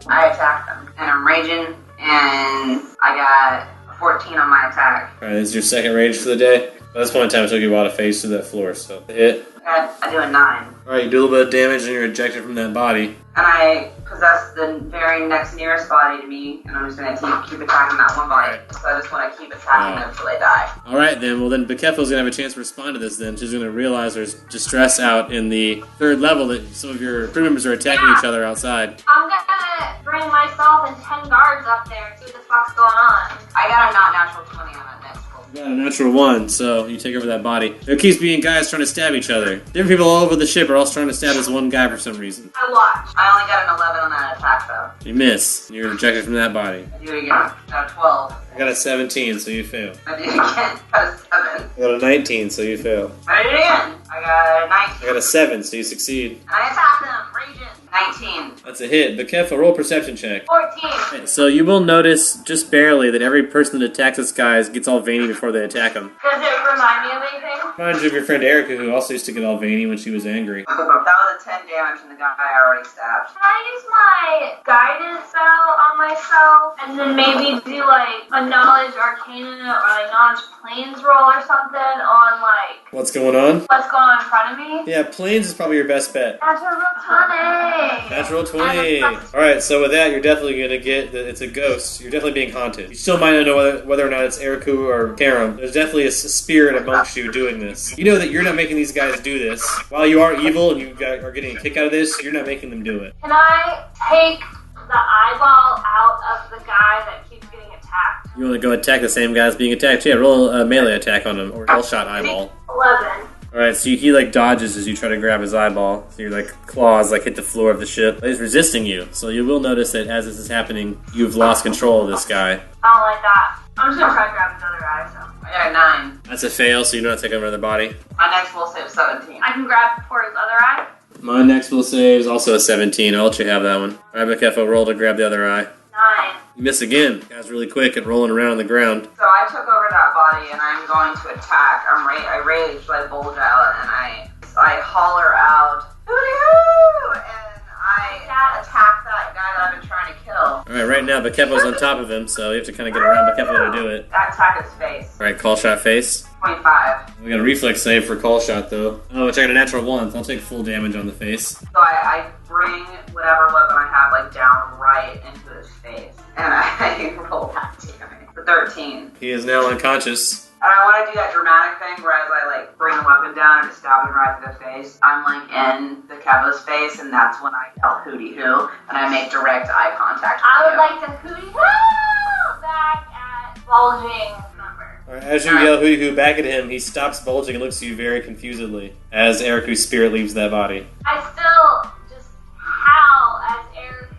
I attack them, and I'm raging, and I got 14 on my attack. Alright, this is your second rage for the day. By this point in time, it took you a while to phase through that floor, so hit. I do a 9. Alright, you do a little bit of damage and you're ejected from that body. And I possess the very next nearest body to me, and I'm just going to keep attacking that one body. So I just want to keep attacking them until they die. Alright then, well then Bakefo's going to have a chance to respond to this then. She's going to realize there's distress out in the 3rd level that some of your crew members are attacking each other outside. I'm gonna bring myself and 10 guards up there and see what the fuck's going on. I got a not natural 20 on that next roll. You got a natural 1, so you take over that body. There keeps being guys trying to stab each other. Different people all over the ship are all trying to stab this one guy for some reason. I watch. I only got an 11 on that attack, though. You miss. You're ejected from that body. I do it again. I got a 12. I got a 17, so you fail. I do it again. Got a 7. I got a 19, so you fail. I did it again. I got a 19. I got a 7, so you succeed. And I attack them. Raging. 19. That's a hit. Bakefo, roll a perception check. 14. So you will notice, just barely, that every person that attacks this guy gets all veiny before they attack him. Does it remind me of anything? Reminds you of your friend Erica, who also used to get all veiny when she was angry. That was a 10 damage from the guy I already stabbed. Can I use my guidance spell on myself and then maybe do like a knowledge arcana or like knowledge planes roll or something on like What's going on? what's going on in front of me? Yeah, planes is probably your best bet. Natural 20. Natural 20. Alright, so with that, you're definitely going to get that it's a ghost. You're definitely being haunted. You still might not know whether or not it's Eriku or Karam. There's definitely a spirit amongst you doing this. You know that you're not making these guys do this. While you are evil and you guys are getting a kick out of this, you're not making them do it. Can I take the eyeball out of the guy that keeps getting attacked? You want to go attack the same guy that's being attacked? Yeah, roll a melee attack on him, or a shot eyeball. 11. Alright, so he like dodges as you try to grab his eyeball. So your like claws like hit the floor of the ship. But he's resisting you. So you will notice that as this is happening, you've lost control of this guy. I don't like that. I'm just gonna try to grab his other eye, so. I got a 9. That's a fail, so you don't have to take over the body. My next will save 17. I can grab for his other eye. My next will save is also a 17. I'll let you have that one. Alright, Bakefo, roll to grab the other eye. 9. You miss again. The guy's really quick at rolling around on the ground. So I took over that body and I'm going to attack. I rage, I bulge out, and I holler out, hooty-hoo! And I attack that guy that I've been trying to kill. Alright, right now Bakefo's on top of him, so you have to kind of get around Bakefo to do it. I attack his face. Alright, call shot face. 25. We got a reflex save for call shot though. Oh, which I got a natural 1, so I'll take full damage on the face. So I bring whatever weapon I have like down right into his face. And I roll that damage. The 13. He is now unconscious. And I want to do that dramatic thing where as I like bring the weapon down and just stab him right through the face, I'm like in the Kevo's face, and that's when I yell hooty hoo, and I make direct eye contact with I would you. like to hooty hoo back at bulging number. Alright, as you yell hooty hoo back at him, he stops bulging and looks at you very confusedly as Eriku's spirit leaves that body. I still just howl as Eric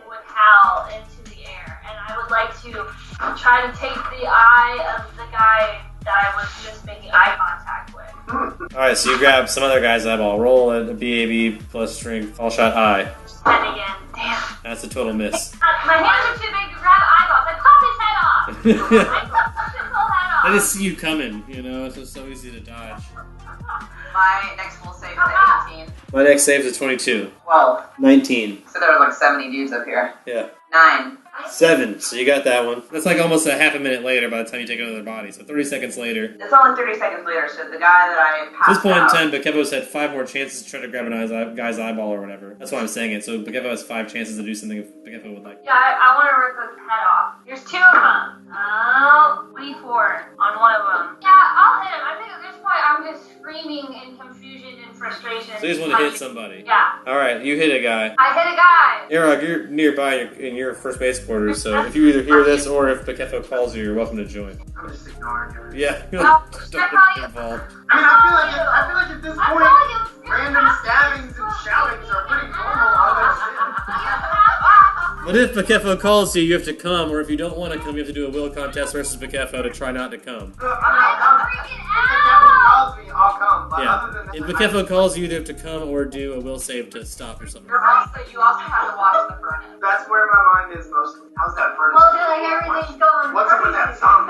would howl into the air, and I would like to try to take the eye of the guy that I was just making eye contact with. Alright, so you grab some other guy's eyeball. Roll a BAB plus strength, all shot eye. And again, damn. That's a total miss. My hands are too big to grab eyeballs. I popped his head off. I popped his whole head off. I just see you coming, you know, it's just so easy to dodge. My next will save is 18. My next save is a 22. 12. 19. So there were like 70 dudes up here. Yeah. 9. 7, so you got that one. That's like almost a half a minute later by the time you take another body, so 30 seconds later. It's only 30 seconds later, so the guy that I At passed this point in out, time, Bakevo's had 5 more chances to try to grab a guy's eyeball or whatever. That's why I'm saying it. So Bakevo has 5 chances to do something if Bakevo would like. Yeah, I want to rip his head off. There's 2 of them. Oh, 24 on one of them. Yeah, I'll hit him. I think at this point I'm just screaming in confusion and frustration. So you just want to hit somebody. Yeah. Alright, you hit a guy. I hit a guy. Arog, you're nearby in your first base quarters, so if you either hear this or if Bakevo calls you, you're welcome to join. I'm just ignoring everything. Yeah, Oh, just check don't out get you. involved. I feel like at this I'm point, calling him. random stabbings and shoutings are pretty normal on that shit. But if Bakevo calls you, you have to come, or if you don't want to come, you have to do a will contest versus Bakevo to try not to come. If the captain calls me, I'll come. But Yeah. other than If that, Bakevo calls you, you either have to come or do a will save to stop or something. you also have to watch the furnace. that's where my mind is mostly. How's that first? Well, like everything's going What's up with that crazy. song?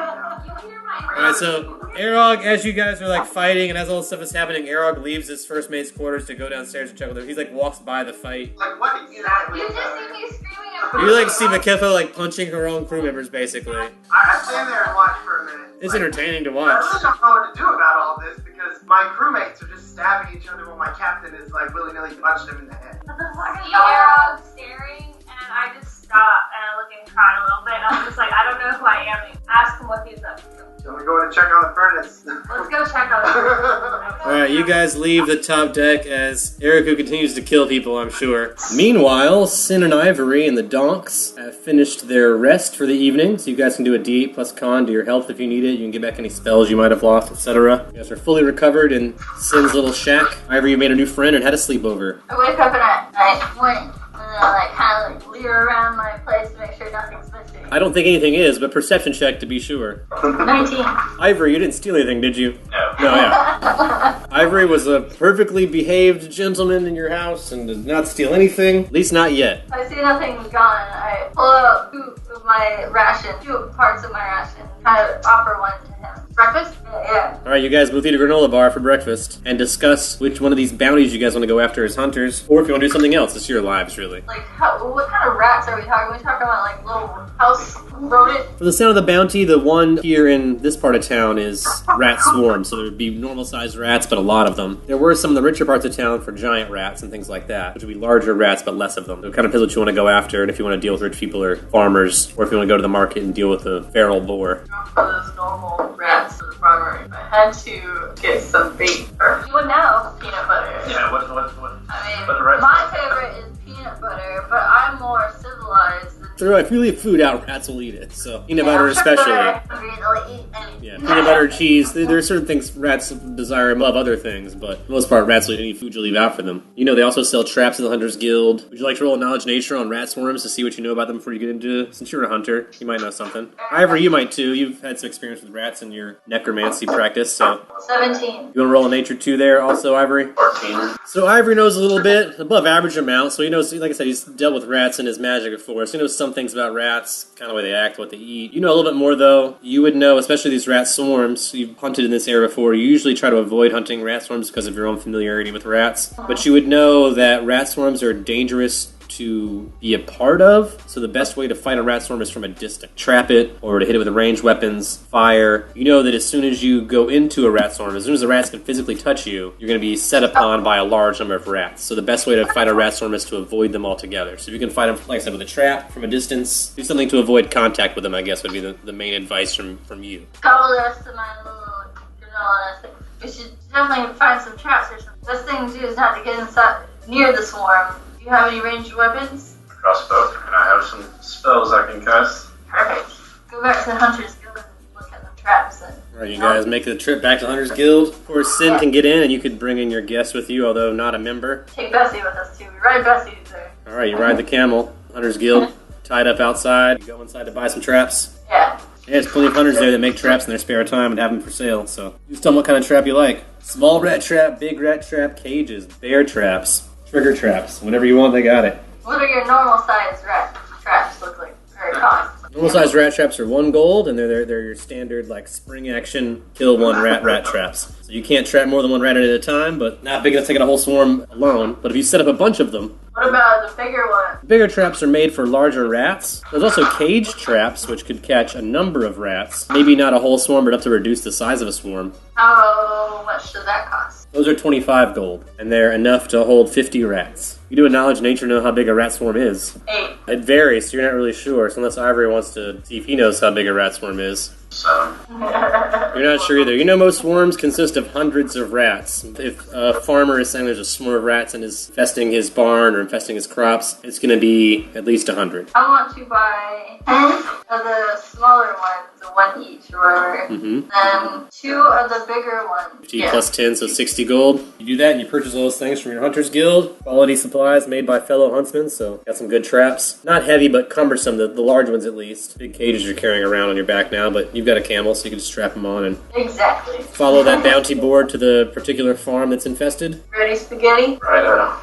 You hear my Alright, so Arog, as you guys are like fighting and as all this stuff is happening, Arog leaves his first mate's quarters to go downstairs and check with him. He's like walks by the fight. Like what exactly? You just see me screaming at You like see Bakevo like punching her own crew members basically. I stand there and watch for a minute. It's Like, entertaining to I watch. really don't know what to do about all this because my crewmates are just stabbing each other while my captain is like willy-nilly punched him in the head. I see Arrow staring, and I just stop and I look and cry a little bit. And I'm just like, I don't know who I am. Ask him what he's up to. So we're going to check on the furnace. Let's go check on him. Alright, you guys leave the top deck as Eriku continues to kill people, I'm sure. Meanwhile, Sin and Ivory and the Donks have finished their rest for the evening, so you guys can do a D8 plus con to your health if you need it. You can get back any spells you might have lost, etc. You guys are fully recovered in Sin's little shack. Ivory, you made a new friend and had a sleepover. I wake up at night morning, and I kind of leer around my place to make sure nothing's missing. I don't think anything is, but perception check to be sure. 19. Ivory, you didn't steal anything, did you? No. No, yeah. Ivory was a perfectly behaved gentleman in your house and did not steal anything. At least not yet. I see nothing's gone. I pull out 2 of my ration, 2 parts of my ration, kind of offer one to him. Breakfast? Yeah. Alright, you guys both eat a granola bar for breakfast and discuss which one of these bounties you guys want to go after as hunters, or if you want to do something else. It's your lives, really. Like, what kind of rats are we talking? Are we talking about, like, little house rodent? For the sound of the bounty, the one here in this part of town is rat swarm, so there would be normal-sized rats, but a lot of them. There were some of the richer parts of town for giant rats and things like that, which would be larger rats, but less of them. So it kind of depends what you want to go after, and if you want to deal with rich people or farmers, or if you want to go to the market and deal with the feral boar. For those normal rats to the farmer, if I had to get some bait, or You would know. peanut butter. Yeah, what? I mean, But the rest- my favorite is peanut butter, but I'm more civilized than So if you leave food out, rats will eat it, so peanut butter especially. They'll eat anything. Yeah, peanut butter, cheese. There are certain things rats desire above other things, but for the most part, rats will eat any food you leave out for them. You know, they also sell traps in the Hunters Guild. Would you like to roll a knowledge nature on rat swarms to see what you know about them before you get into it? Since you're a hunter, you might know something. Ivory, you might too. You've had some experience with rats in your necromancy practice, so 17. you want to roll a nature 2 there also, Ivory? 14. So Ivory knows a little bit, above average amount, so he knows, like I said, he's dealt with rats in his magic before, so he knows some things about rats, kind of the way they act, what they eat. You know a little bit more, though. You would know, especially these rat swarms, you've hunted in this area before, you usually try to avoid hunting rat swarms because of your own familiarity with rats, but you would know that rat swarms are dangerous to be a part of, so the best way to fight a rat swarm is from a distance. Trap it, or to hit it with ranged weapons, fire. You know that as soon as you go into a rat swarm, as soon as the rats can physically touch you, you're going to be set upon by a large number of rats. So the best way to fight a rat swarm is to avoid them altogether. So if you can fight them, like I said, with a trap, from a distance, do something to avoid contact with them, I guess, would be the main advice from you. Cover the rest of my little granola. I think we should definitely find some traps or something. Best thing to do is not to get inside near the swarm. Do you have any ranged weapons? Crossbow, and I have some spells I can cast. Perfect. Go back to the Hunter's Guild and look at the traps. And Alright, you guys make the trip back to Hunter's Guild. Of course, Sin can get in, and you could bring in your guest with you, although not a member. take Bessie with us too. We ride Bessie there. Alright, you ride the camel, Hunter's Guild. tied up outside. You go inside to buy some traps. Yeah. Yeah, there's plenty of hunters there that make traps in their spare time and have them for sale, so just tell them what kind of trap you like. Small rat trap, big rat trap, cages, bear traps, trigger traps. Whatever you want, they got it. What are your normal size rat traps look like? Or cost? Normal size rat traps are 1 gold, and they're your standard like spring action kill one rat traps. So you can't trap more than 1 rat at a time, but not big enough to take out a whole swarm alone. But if you set up a bunch of them, What about the bigger one? bigger traps are made for larger rats. There's also cage traps, which could catch a number of rats. Maybe not a whole swarm, but enough to reduce the size of a swarm. How much does that cost? Those are 25 gold, and they're enough to hold 50 rats. You do a knowledge nature know how big a rat swarm is. 8. It varies, so you're not really sure, so unless Ivory wants to see if he knows how big a rat swarm is. 7. You're not sure either. You know most swarms consist of hundreds of rats. If a farmer is saying there's a swarm of rats and is infesting his barn or infesting his crops, it's going to be at least 100. I want to buy 10 of the smaller ones, the 1 each or whatever. And 2 of the bigger ones. 50 plus 10, so 60 gold. You do that and you purchase all those things from your Hunter's Guild. Quality supplies made by fellow huntsmen, so got some good traps. Not heavy, but cumbersome, the large ones at least. Big cages you're carrying around on your back now, but you've got a camel, so you can just strap them on and Exactly. follow that bounty board to the particular farm that's infested. Ready, spaghetti? Right on.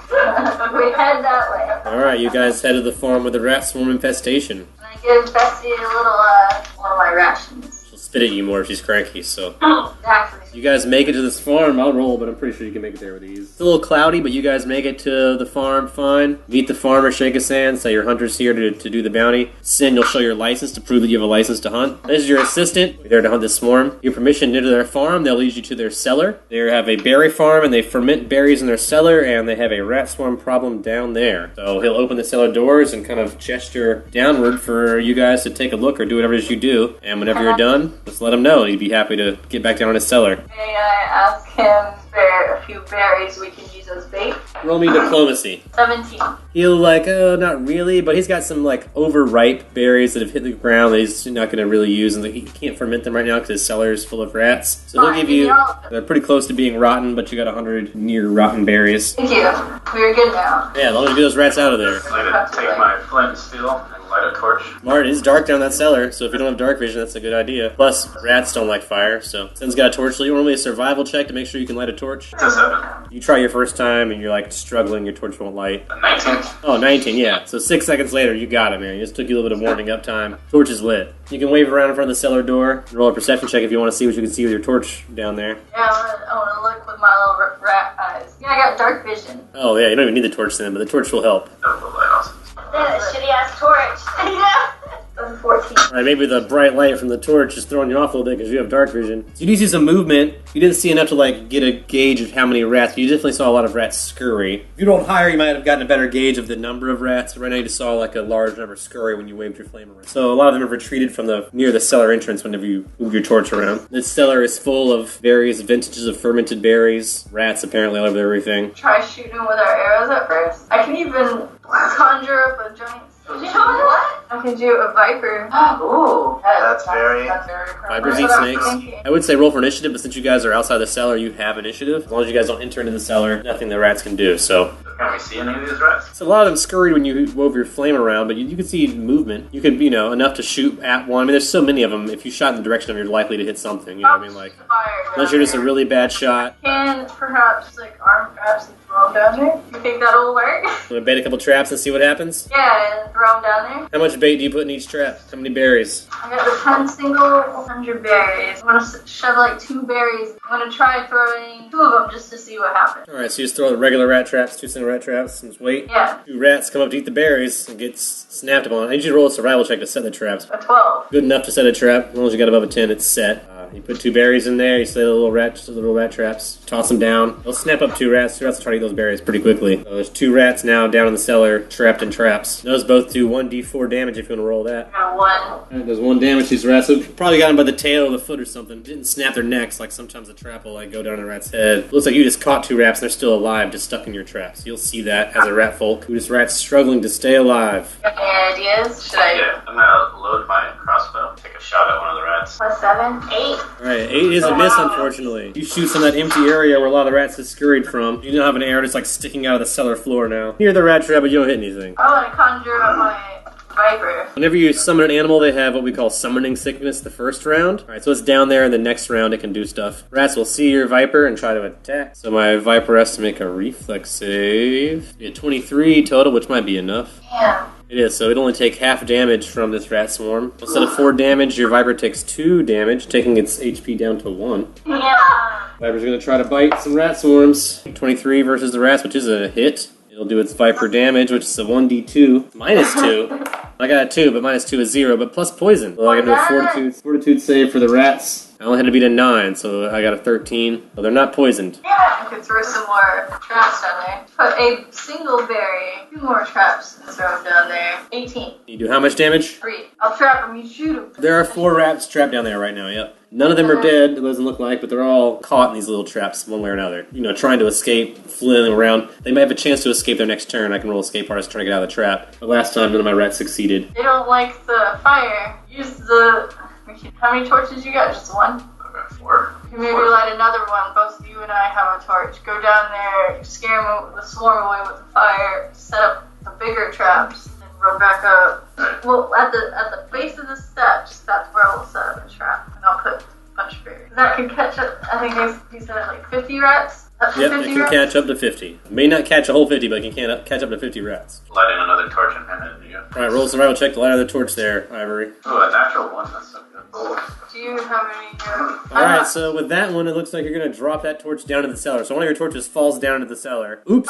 We head that way. Alright, you guys head to the farm with the rat swarm infestation. And I give Bessie a little, one of my rations. She'll spit at you more if she's cranky, so... Exactly. You guys make it to this farm. I'll roll, but I'm pretty sure you can make it there with ease. It's a little cloudy, but you guys make it to the farm fine. Meet the farmer, shake his hand, say your hunter's here to do the bounty. Sin, you'll show your license to prove that you have a license to hunt. This is your assistant. You're there to hunt this swarm. Your permission into their farm. They'll lead you to their cellar. They have a berry farm, and they ferment berries in their cellar, and they have a rat swarm problem down there. So he'll open the cellar doors and kind of gesture downward for you guys to take a look or do whatever it is you do. And whenever you're done, just let him know, and he'd be happy to get back down in his cellar. May I ask him for a few berries we can use as bait? Roll me diplomacy. 17. He'll not really, but he's got some overripe berries that have hit the ground that he's not going to really use, and he can't ferment them right now because his cellar is full of rats. So he'll Fine, give you. all of them. They're pretty close to being rotten, but you got 100 near rotten berries. Thank you. We're good now. Yeah, as long as you get those rats out of there. I'm gonna take my flint and steel and light a torch. Martin, it's dark down that cellar, so if you don't have dark vision, that's a good idea. Plus, rats don't like fire, so Sin's got a torch. So you want me a survival check to make sure you can light a torch? It's a 7. You try your first time, and you're struggling, your torch won't light. A 19. Oh, 19, yeah. So 6 seconds later, you got it, man. It just took you a little bit of warming up time. Torch is lit. You can wave around in front of the cellar door. Roll a perception check if you want to see what you can see with your torch down there. Yeah, I want to look with my little rat eyes. Yeah, I got dark vision. Oh, yeah, you don't even need the torch then, but the torch will help. That was the light also. That shitty ass torch. Yeah. 14. Alright, maybe the bright light from the torch is throwing you off a little bit because you have dark vision. So you do see some movement. You didn't see enough to get a gauge of how many rats. You definitely saw a lot of rats scurry. If you rolled higher, you might have gotten a better gauge of the number of rats. Right now you just saw a large number scurry when you waved your flame around. So a lot of them have retreated from near the cellar entrance whenever you move your torch around. This cellar is full of various vintages of fermented berries. Rats apparently all over everything. Try shooting with our arrows at first. I can even conjure up a giant. You know what? I can do a viper. Ooh. That's very Vipers eat snakes. I would say roll for initiative, but since you guys are outside the cellar, you have initiative. As long as you guys don't enter into the cellar, nothing the rats can do, so... Can we see any of these rats? So a lot of them scurried when you wove your flame around, but you could see movement. You could, enough to shoot at one. I mean, there's so many of them. If you shot in the direction of them, you're likely to hit something. You know what I mean? Unless you're just a really bad shot. Can perhaps arm traps and throw them down there? You think that'll work? I'm gonna bait a couple traps and see what happens. Yeah, and throw them down there. How much bait do you put in each trap? How many berries? I got the 10 single 100 berries. I'm gonna shove 2 berries. I'm gonna try throwing 2 of them just to see what happens. Alright, so you just throw the regular rat traps, 2 single rat traps, and just wait. Yeah. 2 rats come up to eat the berries and get snapped upon. I need you to roll a survival check to set the traps. A 12. Good enough to set a trap. As long as you got above a 10, it's set. You put 2 berries in there, you set the little rat traps, toss them down. They'll snap up 2 rats. 2 rats will try to eat those berries pretty quickly. So there's 2 rats now down in the cellar, trapped in traps. Those both do 1d4 damage if you want to roll that. I got 1. Alright, there's 1 damage to these rats. So probably got them by the tail or the foot or something. Didn't snap their necks like sometimes the trap will go down a rat's head. Looks like you just caught 2 rats and they're still alive, just stuck in your traps. You'll see that as a rat folk. Who just rats struggling to stay alive. Got any ideas? Should I? Yeah, I'm gonna load my crossbow, take a shot at one of the rats. Plus 7? 8. Alright, 8 is a miss, unfortunately. You shoot from that empty area where a lot of the rats have scurried from. You don't have an arrow just sticking out of the cellar floor now. Near the rat trap, but you don't hit anything. I want to conjure up my Viper. Whenever you summon an animal, they have what we call summoning sickness the first round. Alright, so it's down there, and the next round it can do stuff. Rats will see your Viper and try to attack. So my Viper has to make a reflex save. Be a 23 total, which might be enough. Yeah. It is, so it'll only take half damage from this rat swarm. Instead of 4 damage, your Viper takes 2 damage, taking its HP down to 1. Yeah. Viper's gonna try to bite some rat swarms. 23 versus the rats, which is a hit. It'll do its Viper damage, which is a 1d2. Minus 2. I got a 2, but minus 2 is 0, but plus poison. So I gotta do a fortitude save for the rats. I only had to beat a 9, so I got a 13. So they're not poisoned. Yeah, I could throw some more traps down there. Put a single berry, 2 more traps, and throw them down there. 18. You do how much damage? 3. I'll trap them, you shoot them. There are 4 rats trapped down there right now, yep. None of them are dead, it doesn't look like, but they're all caught in these little traps one way or another. You know, trying to escape, flailing around. They might have a chance to escape their next turn. I can roll escape artist trying to get out of the trap. But last time, none of my rats succeeded. They don't like the fire. Use the... How many torches you got? Just 1? I've got 4. You maybe light another one. Both of you and I have a torch. Go down there, scare the swarm away with the fire, set up the bigger traps, and run back up. Right. Well, at the base of the steps, that's where we'll set up a trap, and I'll put a bunch of berries. That can catch up. I think he said like 50 rats. Up to Yep, 50 it can rats? catch up to 50. It may not catch a whole 50, but it can catch up to 50 rats. Lighting another torch and hand it to you. Alright, roll a survival check to light another torch there, Ivory. Oh, a natural 1. That's so good. Do you have any? Alright, so with that one, it looks like you're going to drop that torch down into the cellar. So one of your torches falls down into the cellar. Oops!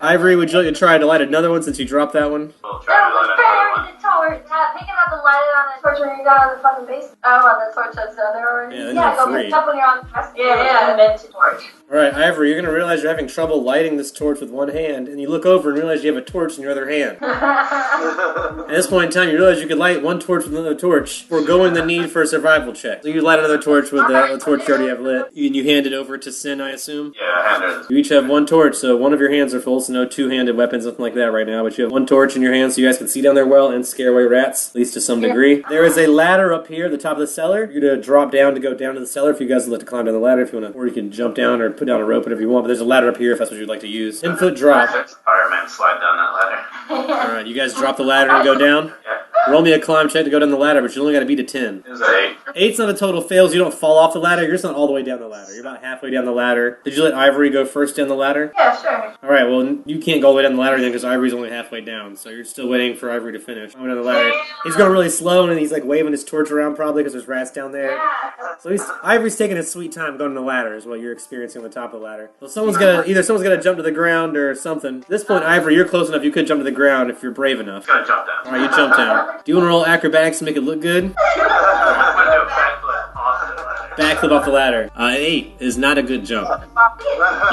Ivory, would you like to try to light another one since you dropped that one? We'll try That to was light another one. better the torch. Picking up and lighting on the torch when you're down in the fucking base. Oh, on the torch that's down there already. Yeah, then Yeah, you're go free. pick it up when you're on the rest. Yeah, and then to torch. Alright, Ivory, you're going to realize you're having trouble lighting this torch with one hand, and you look over and realize you have a torch in your other hand. At this point in time, you realize you could light one torch with another torch, foregoing the need for a survival check. So you light another torch with the torch you already have lit, and you hand it over to Sin, I assume? Yeah, hand her this. You each have one torch, so one of your hands are full, so no two-handed weapons, nothing like that right now, but you have one torch in your hand so you guys can see down there well and scare away rats, at least to some degree. There is a ladder up here at the top of the cellar. You're going to drop down to go down to the cellar if you guys would like to climb down the ladder, if you want to, or you can jump down or put down a rope, whatever you want, but there's a ladder up here if that's what you'd like to use. 10-foot drop. Fireman slide down that ladder. Alright, you guys drop the ladder and go down. Yeah. Roll me a climb check to go down the ladder, but you only got to beat a 10. It was a 8. 8's not a total fails. You don't fall off the ladder. You're just not all the way down the ladder. You're about halfway down the ladder. Did you let Ivory go first down the ladder? Yeah, sure. All right. Well, you can't go all the way down the ladder then because Ivory's only halfway down. So you're still waiting for Ivory to finish. I'm down the ladder. He's going really slow and he's like waving his torch around probably because there's rats down there. Yeah. So Ivory's taking his sweet time going to the ladder is what you're experiencing on the top of the ladder. Well, someone's gonna jump to the ground or something. At this point, Ivory, you're close enough. You could jump to the ground if you're brave enough. Gonna jump down. All right, you jump down. Do you want to roll acrobatics to make it look good? I'm gonna do a backflip off the ladder. Backflip off the ladder. An 8 is not a good jump.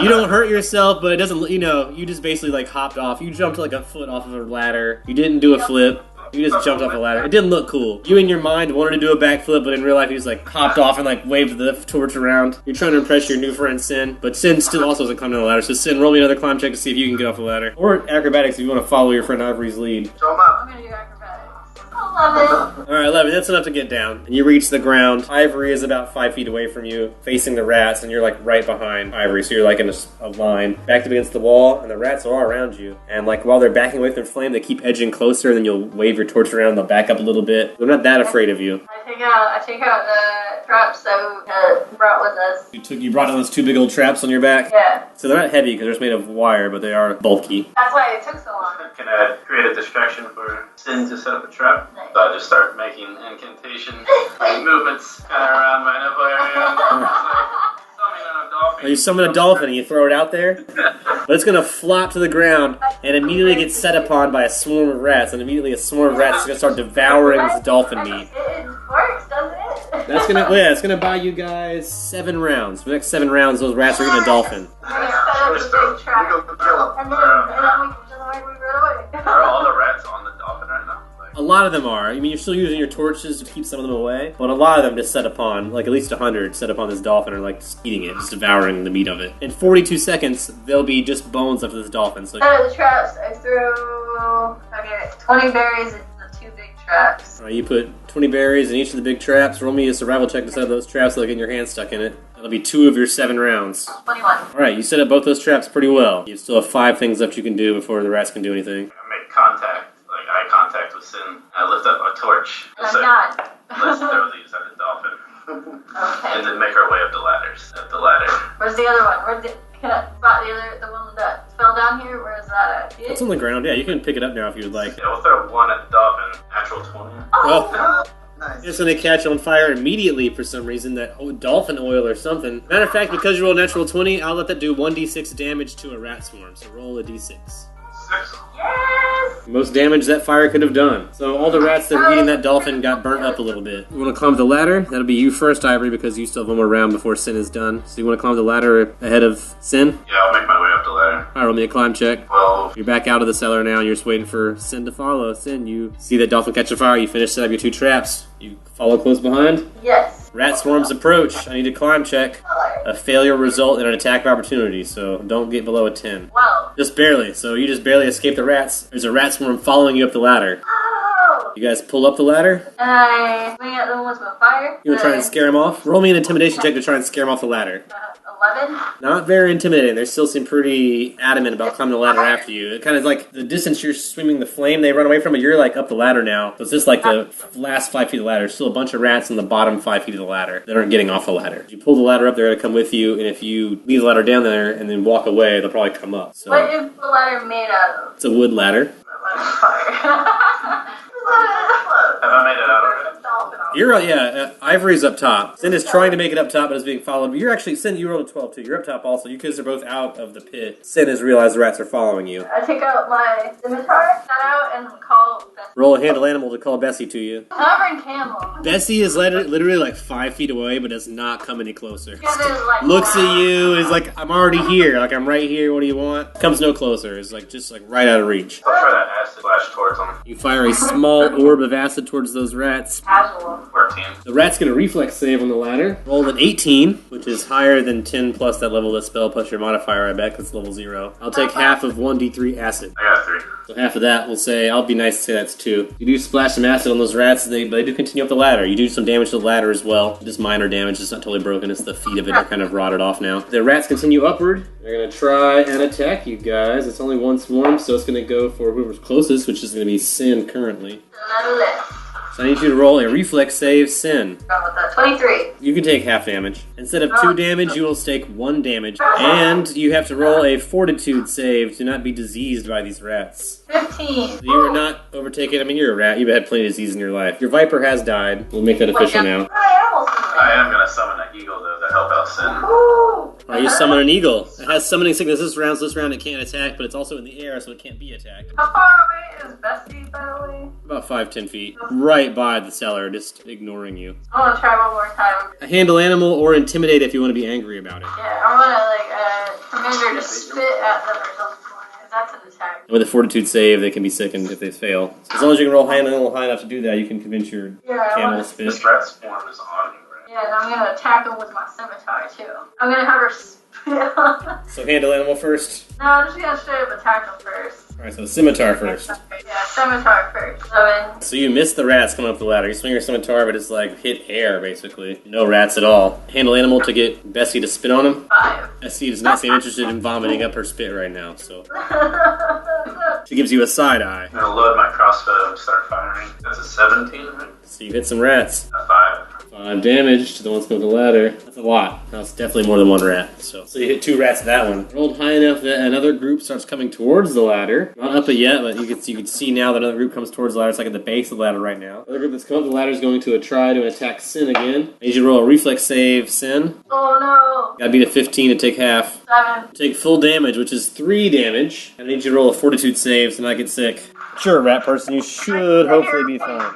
You don't hurt yourself, but it doesn't, you just basically like hopped off. You jumped like a foot off of a ladder. You didn't do a flip. You just jumped off a ladder. It didn't look cool. You in your mind wanted to do a backflip, but in real life you just like hopped off and like waved the torch around. You're trying to impress your new friend Sin, but Sin still also doesn't climb down the ladder. So Sin, roll me another climb check to see if you can get off the ladder. Or acrobatics if you want to follow your friend Ivory's lead. Show 'em up. I'm gonna do acrobatics. 11. Alright, 11, that's enough to get down. And you reach the ground. Ivory is about 5 feet away from you, facing the rats, and you're like right behind Ivory, so you're like in a line, backed up against the wall, and the rats are all around you. And like while they're backing away from the flame, they keep edging closer, and then you'll wave your torch around, and they'll back up a little bit. They're not that afraid of you. I take out the traps that we brought with us. You brought down those 2 big old traps on your back? Yeah. So they're not heavy because they're just made of wire, but they are bulky. That's why it took so long. Can I create a distraction for Sin to set up a trap? So I just start making incantation movements kind of around my nipple area. You summon a dolphin and you throw it out there, but it's going to flop to the ground and immediately get set upon by a swarm of rats, and immediately a swarm of rats is going to start devouring this dolphin meat. It works, doesn't it? That's gonna, yeah, it's gonna buy you guys 7 rounds. For the next 7 rounds, those rats are eating a dolphin. Set up a big trap. We go kill 'em. And then we run away. Are all the rats on the dolphin right now? A lot of them are. I mean, you're still using your torches to keep some of them away, but a lot of them just set upon, like at least 100 set upon this dolphin are like just eating it, just devouring the meat of it. In 42 seconds, there'll be just bones after this dolphin. So, Out of the traps, I threw 20 berries into the 2 big traps. you put 20 berries in each of the big traps. Roll me a survival check to set up those traps so they'll get your hand stuck in it. That'll be 2 of your 7 rounds. 21. Alright, you set up both those traps pretty well. You still have 5 things left you can do before the rats can do anything. I make contact, like eye contact with Sin. I lift up a torch. I'm So not. let's throw these at the dolphin. Okay. And then make our way up the ladders. Up the ladder. Where's the other one? Can I spot the one that fell down here? Where is that at? It's on the ground. Yeah, you can pick it up now if you would like. Yeah, we'll throw one at the dolphin. Natural 20. Oh. Nice. It's going to catch on fire immediately for some reason. That dolphin oil or something. Matter of fact, because you roll a natural 20, I'll let that do 1d6 damage to a rat swarm. So roll a d6. 6. Yes! Most damage that fire could have done. So all the rats that were eating that dolphin got burnt up a little bit. You want to climb the ladder? That'll be you first, Ivory, because you still have one more round before Sin is done. So you want to climb the ladder ahead of Sin? Yeah, I'll make my way up the ladder. Alright, roll me a climb check. 12. You're back out of the cellar now, and you're just waiting for Sin to follow. Sin, you see that dolphin catch a fire. You finish setting up your 2 traps. You follow close behind. Yes. Rat swarms approach. I need a climb check. A failure result in an attack of opportunity, so don't get below a 10. Well. Just barely. So you just barely escape the rats. There's a rat swarm following you up the ladder. Oh! You guys pull up the ladder. And I swing at them with my fire. You want to try and scare them off? Roll me an intimidation check to try and scare them off the ladder. 11. Not very intimidating. They still seem pretty adamant about climbing the ladder after you. It kind of like the distance you're swimming the flame they run away from it. You're like up the ladder now. So it's just like the last 5 feet of the ladder. There's still a bunch of rats in the bottom 5 feet of the ladder that aren't getting off the ladder. You pull the ladder up, they're going to come with you. And if you leave the ladder down there and then walk away, they'll probably come up. So What is the ladder made out of? it's a wood ladder. Fire. Have I made it out already? You're Ivory's up top. Sin is trying to make it up top, but is being followed. But you're actually Sin. You rolled a 12 too. You're up top also. You guys are both out of the pit. Sin has realized the rats are following you. I take out my scimitar, set out, and call Bessie. Roll a handle animal to call Bessie to you. Covering camel. Bessie is literally like 5 feet away, but does not come any closer. Because it's like, Looks at you, is like, I'm already here. Like, I'm right here. What do you want? Comes no closer. Is like just like right out of reach. I'll try that acid flash towards them. You fire a small orb of acid towards those rats. Casual. 14. The rat's going to reflex save on the ladder. Roll an 18, which is higher than 10 plus that level of the spell plus your modifier, I bet, because it's level 0. I'll take half of 1d3 acid. I got 3. So half of that, we'll say, I'll be nice to say that's 2. You do splash some acid on those rats, but they do continue up the ladder. You do some damage to the ladder as well. Just minor damage, it's not totally broken, it's the feet of it are kind of rotted off now. The rats continue upward. They're going to try and attack you guys. It's only one swarm, so it's going to go for whoever's closest, which is going to be Sin currently. So I need you to roll a reflex save, Sin. How about that? 23. You can take half damage. Instead of 2 damage, you will take 1 damage. And you have to roll a fortitude save to not be diseased by these rats. 15. So you are not overtaken. I mean, you're a rat. You've had plenty of disease in your life. Your viper has died. We'll make that official now. I am going to summon an eagle, though, to help out Sin. Oh, you summon an eagle. It has summoning sickness this round, so this round it can't attack, but it's also in the air, so it can't be attacked. How far away is Bessie, by the way? About 5-10 feet. Right by the cellar, just ignoring you. I want to try one more time. A handle animal or intimidate if you want to be angry about it. Yeah, I want to, command her to spit at them or something. That's an attack. With a fortitude save, they can be sickened if they fail. As long as you can roll handle animal high enough to do that, you can convince your camel to spit. This rat swarm is on you, right? Yeah, and I'm going to attack him with my scimitar, too. I'm going to have her spit on them. So handle animal first. No, I'm just going to straight up attack him first. Alright, so scimitar first. Yeah, scimitar first. 7. So you miss the rats coming up the ladder. You swing your scimitar, but it's like hit air, basically. No rats at all. Handle animal to get Bessie to spit on him. 5. Bessie does not seem interested in vomiting up her spit right now, so she gives you a side eye. I'm going to load my crossbow and start firing. That's a 17, right? So you hit some rats. A 5. 5 damage to the ones going up the ladder. That's a lot. That's definitely more than 1 rat. So you hit 2 rats to that one. Rolled high enough that another group starts coming towards the ladder. Not up it yet, but you can see now that another group comes towards the ladder. It's like at the base of the ladder right now. The other group that's come up the ladder is going to try to attack Sin again. I need you to roll a reflex save, Sin. Oh, Gotta beat a 15 to take half. no. 7. Take full damage, which is 3 damage. I need you to roll a fortitude save to not get sick. Sure, rat person, you should hopefully be fine. 0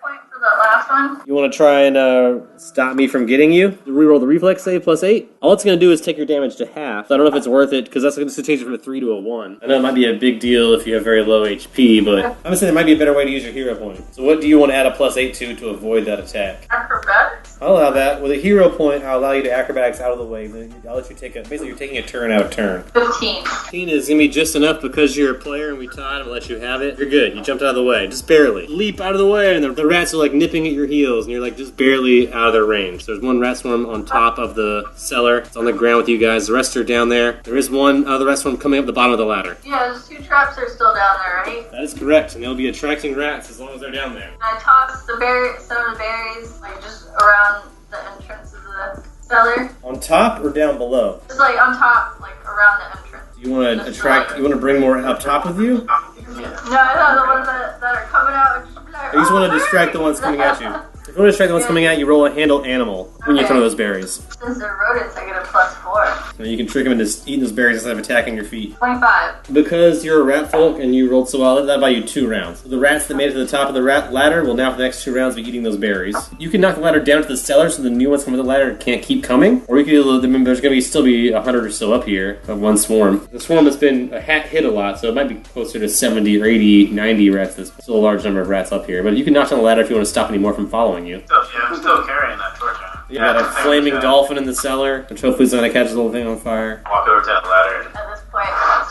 point for that last one. You want to try and stop me from getting you? Reroll the reflex save plus 8. All it's going to do is take your damage to half. So I don't know if it's worth it, because that's going to change it from a 3 to a 1. I know it might be a big deal if you have very low HP, but I'm going to say there might be a better way to use your hero point. So what do you want to add a plus 8 to avoid that attack? Acrobatic? acrobatics. I'll allow that. With a hero point, I'll allow you to acrobatics out of the way. I'll let you take basically you're taking a turn out of turn. 15. 15 is going to be just enough because you're a player and we tied. I'll let you have it. You're good. You jumped out of the way. Just barely. Leap out of the way and the rats are like nipping at your heels and you're like just barely out of their range. There's one rat swarm on top of the cellar. It's on the ground with you guys. The rest are down there. There is one other rat swarm coming up the bottom of the ladder. Yeah, those 2 traps are still down there, right? That is correct. And they'll be attracting rats as long as they're down there. And I toss some of the berries, like just around the entrance of the cellar. On top or down below? Just like on top, like around the entrance. You want to attract, you want to bring more up top with you? No, I thought the ones that are coming out are just like, You just want to distract the ones coming at you. If you want to distract the ones coming at you, roll a handle animal when you throw those berries. Since they're rodents, I get a +4. So you can trick them into eating those berries instead of attacking your feet. 25. Because you're a rat folk and you rolled so well, that'll buy you 2 rounds. The rats that made it to the top of the rat ladder will now for the next 2 rounds be eating those berries. You can knock the ladder down to the cellar so the new ones coming to the ladder can't keep coming. Or you can, there's going to still be 100 or so up here of one swarm. The swarm has been hit a lot, so it might be closer to 70 or 80, 90 rats. There's still a large number of rats up here. But you can knock down the ladder if you want to stop any more from following you. I'm still carrying that torch. You got a flaming dolphin in the cellar, which hopefully is going to catch the whole thing on fire. Walk over to that ladder. At this point, I'm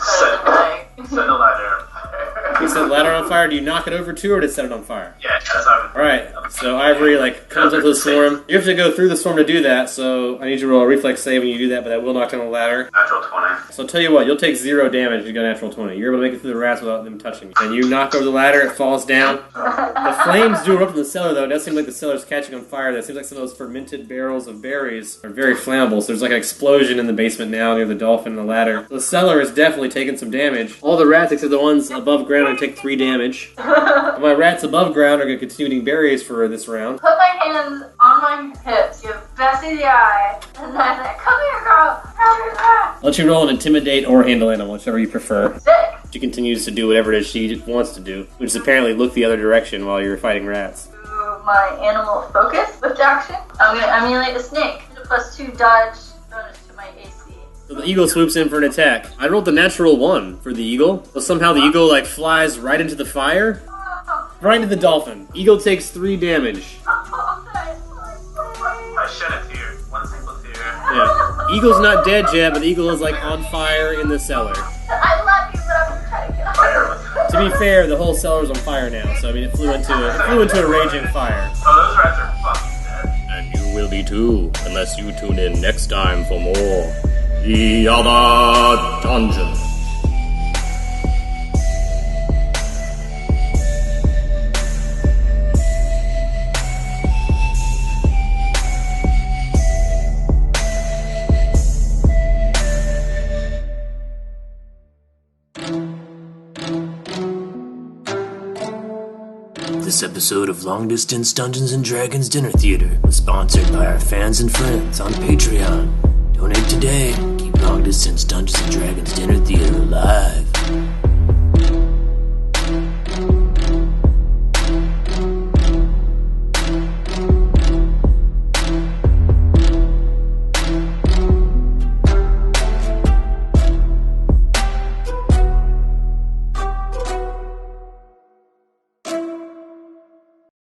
Set the ladder. You set the ladder on fire. Do you knock it over too, or to set it on fire? Yeah, that's how Alright, so Ivory comes up to the swarm. You have to go through the swarm to do that, so I need you to roll a reflex save when you do that, but that will knock down the ladder. Natural 20. So I'll tell you what, you'll take 0 damage if you got a natural 20. You're able to make it through the rats without them touching you. And you knock over the ladder, it falls down. The flames do erupt in the cellar though. It does seem like the cellar's catching on fire. That seems like some of those fermented barrels of berries are very flammable, so there's like an explosion in the basement now near the dolphin and the ladder. The cellar is definitely taking some damage. All the rats except the ones above ground are going to take 3 damage. My rats above ground are going to continue eating berries for this round. Put my hands on my hips, give Bessie the eye, and then I say, come here, girl, come here, girl. I'll let you roll an intimidate or handle animal, whichever you prefer. 6. She continues to do whatever it is she wants to do, which is apparently look the other direction while you're fighting rats. To my animal focus with action, I'm going to emulate a snake. Get a +2 dodge bonus to my AC. So the eagle swoops in for an attack. I rolled the natural 1 for the eagle, so somehow the eagle flies right into the fire, right into the dolphin. Eagle takes 3 damage. I shed a tear. One single tear. Yeah. Eagle's not dead yet, but the eagle is on fire in the cellar. I love you, but I'm trying to get off. To be fair, the whole cellar is on fire now, so I mean it flew into a raging fire. Oh, those rats are fucking dead. And you will be too, unless you tune in next time for more The Other Dungeon. This episode of Long Distance Dungeons & Dragons Dinner Theater was sponsored by our fans and friends on Patreon. Donate today. Keep Long Distance Dungeons & Dragons Dinner Theater alive.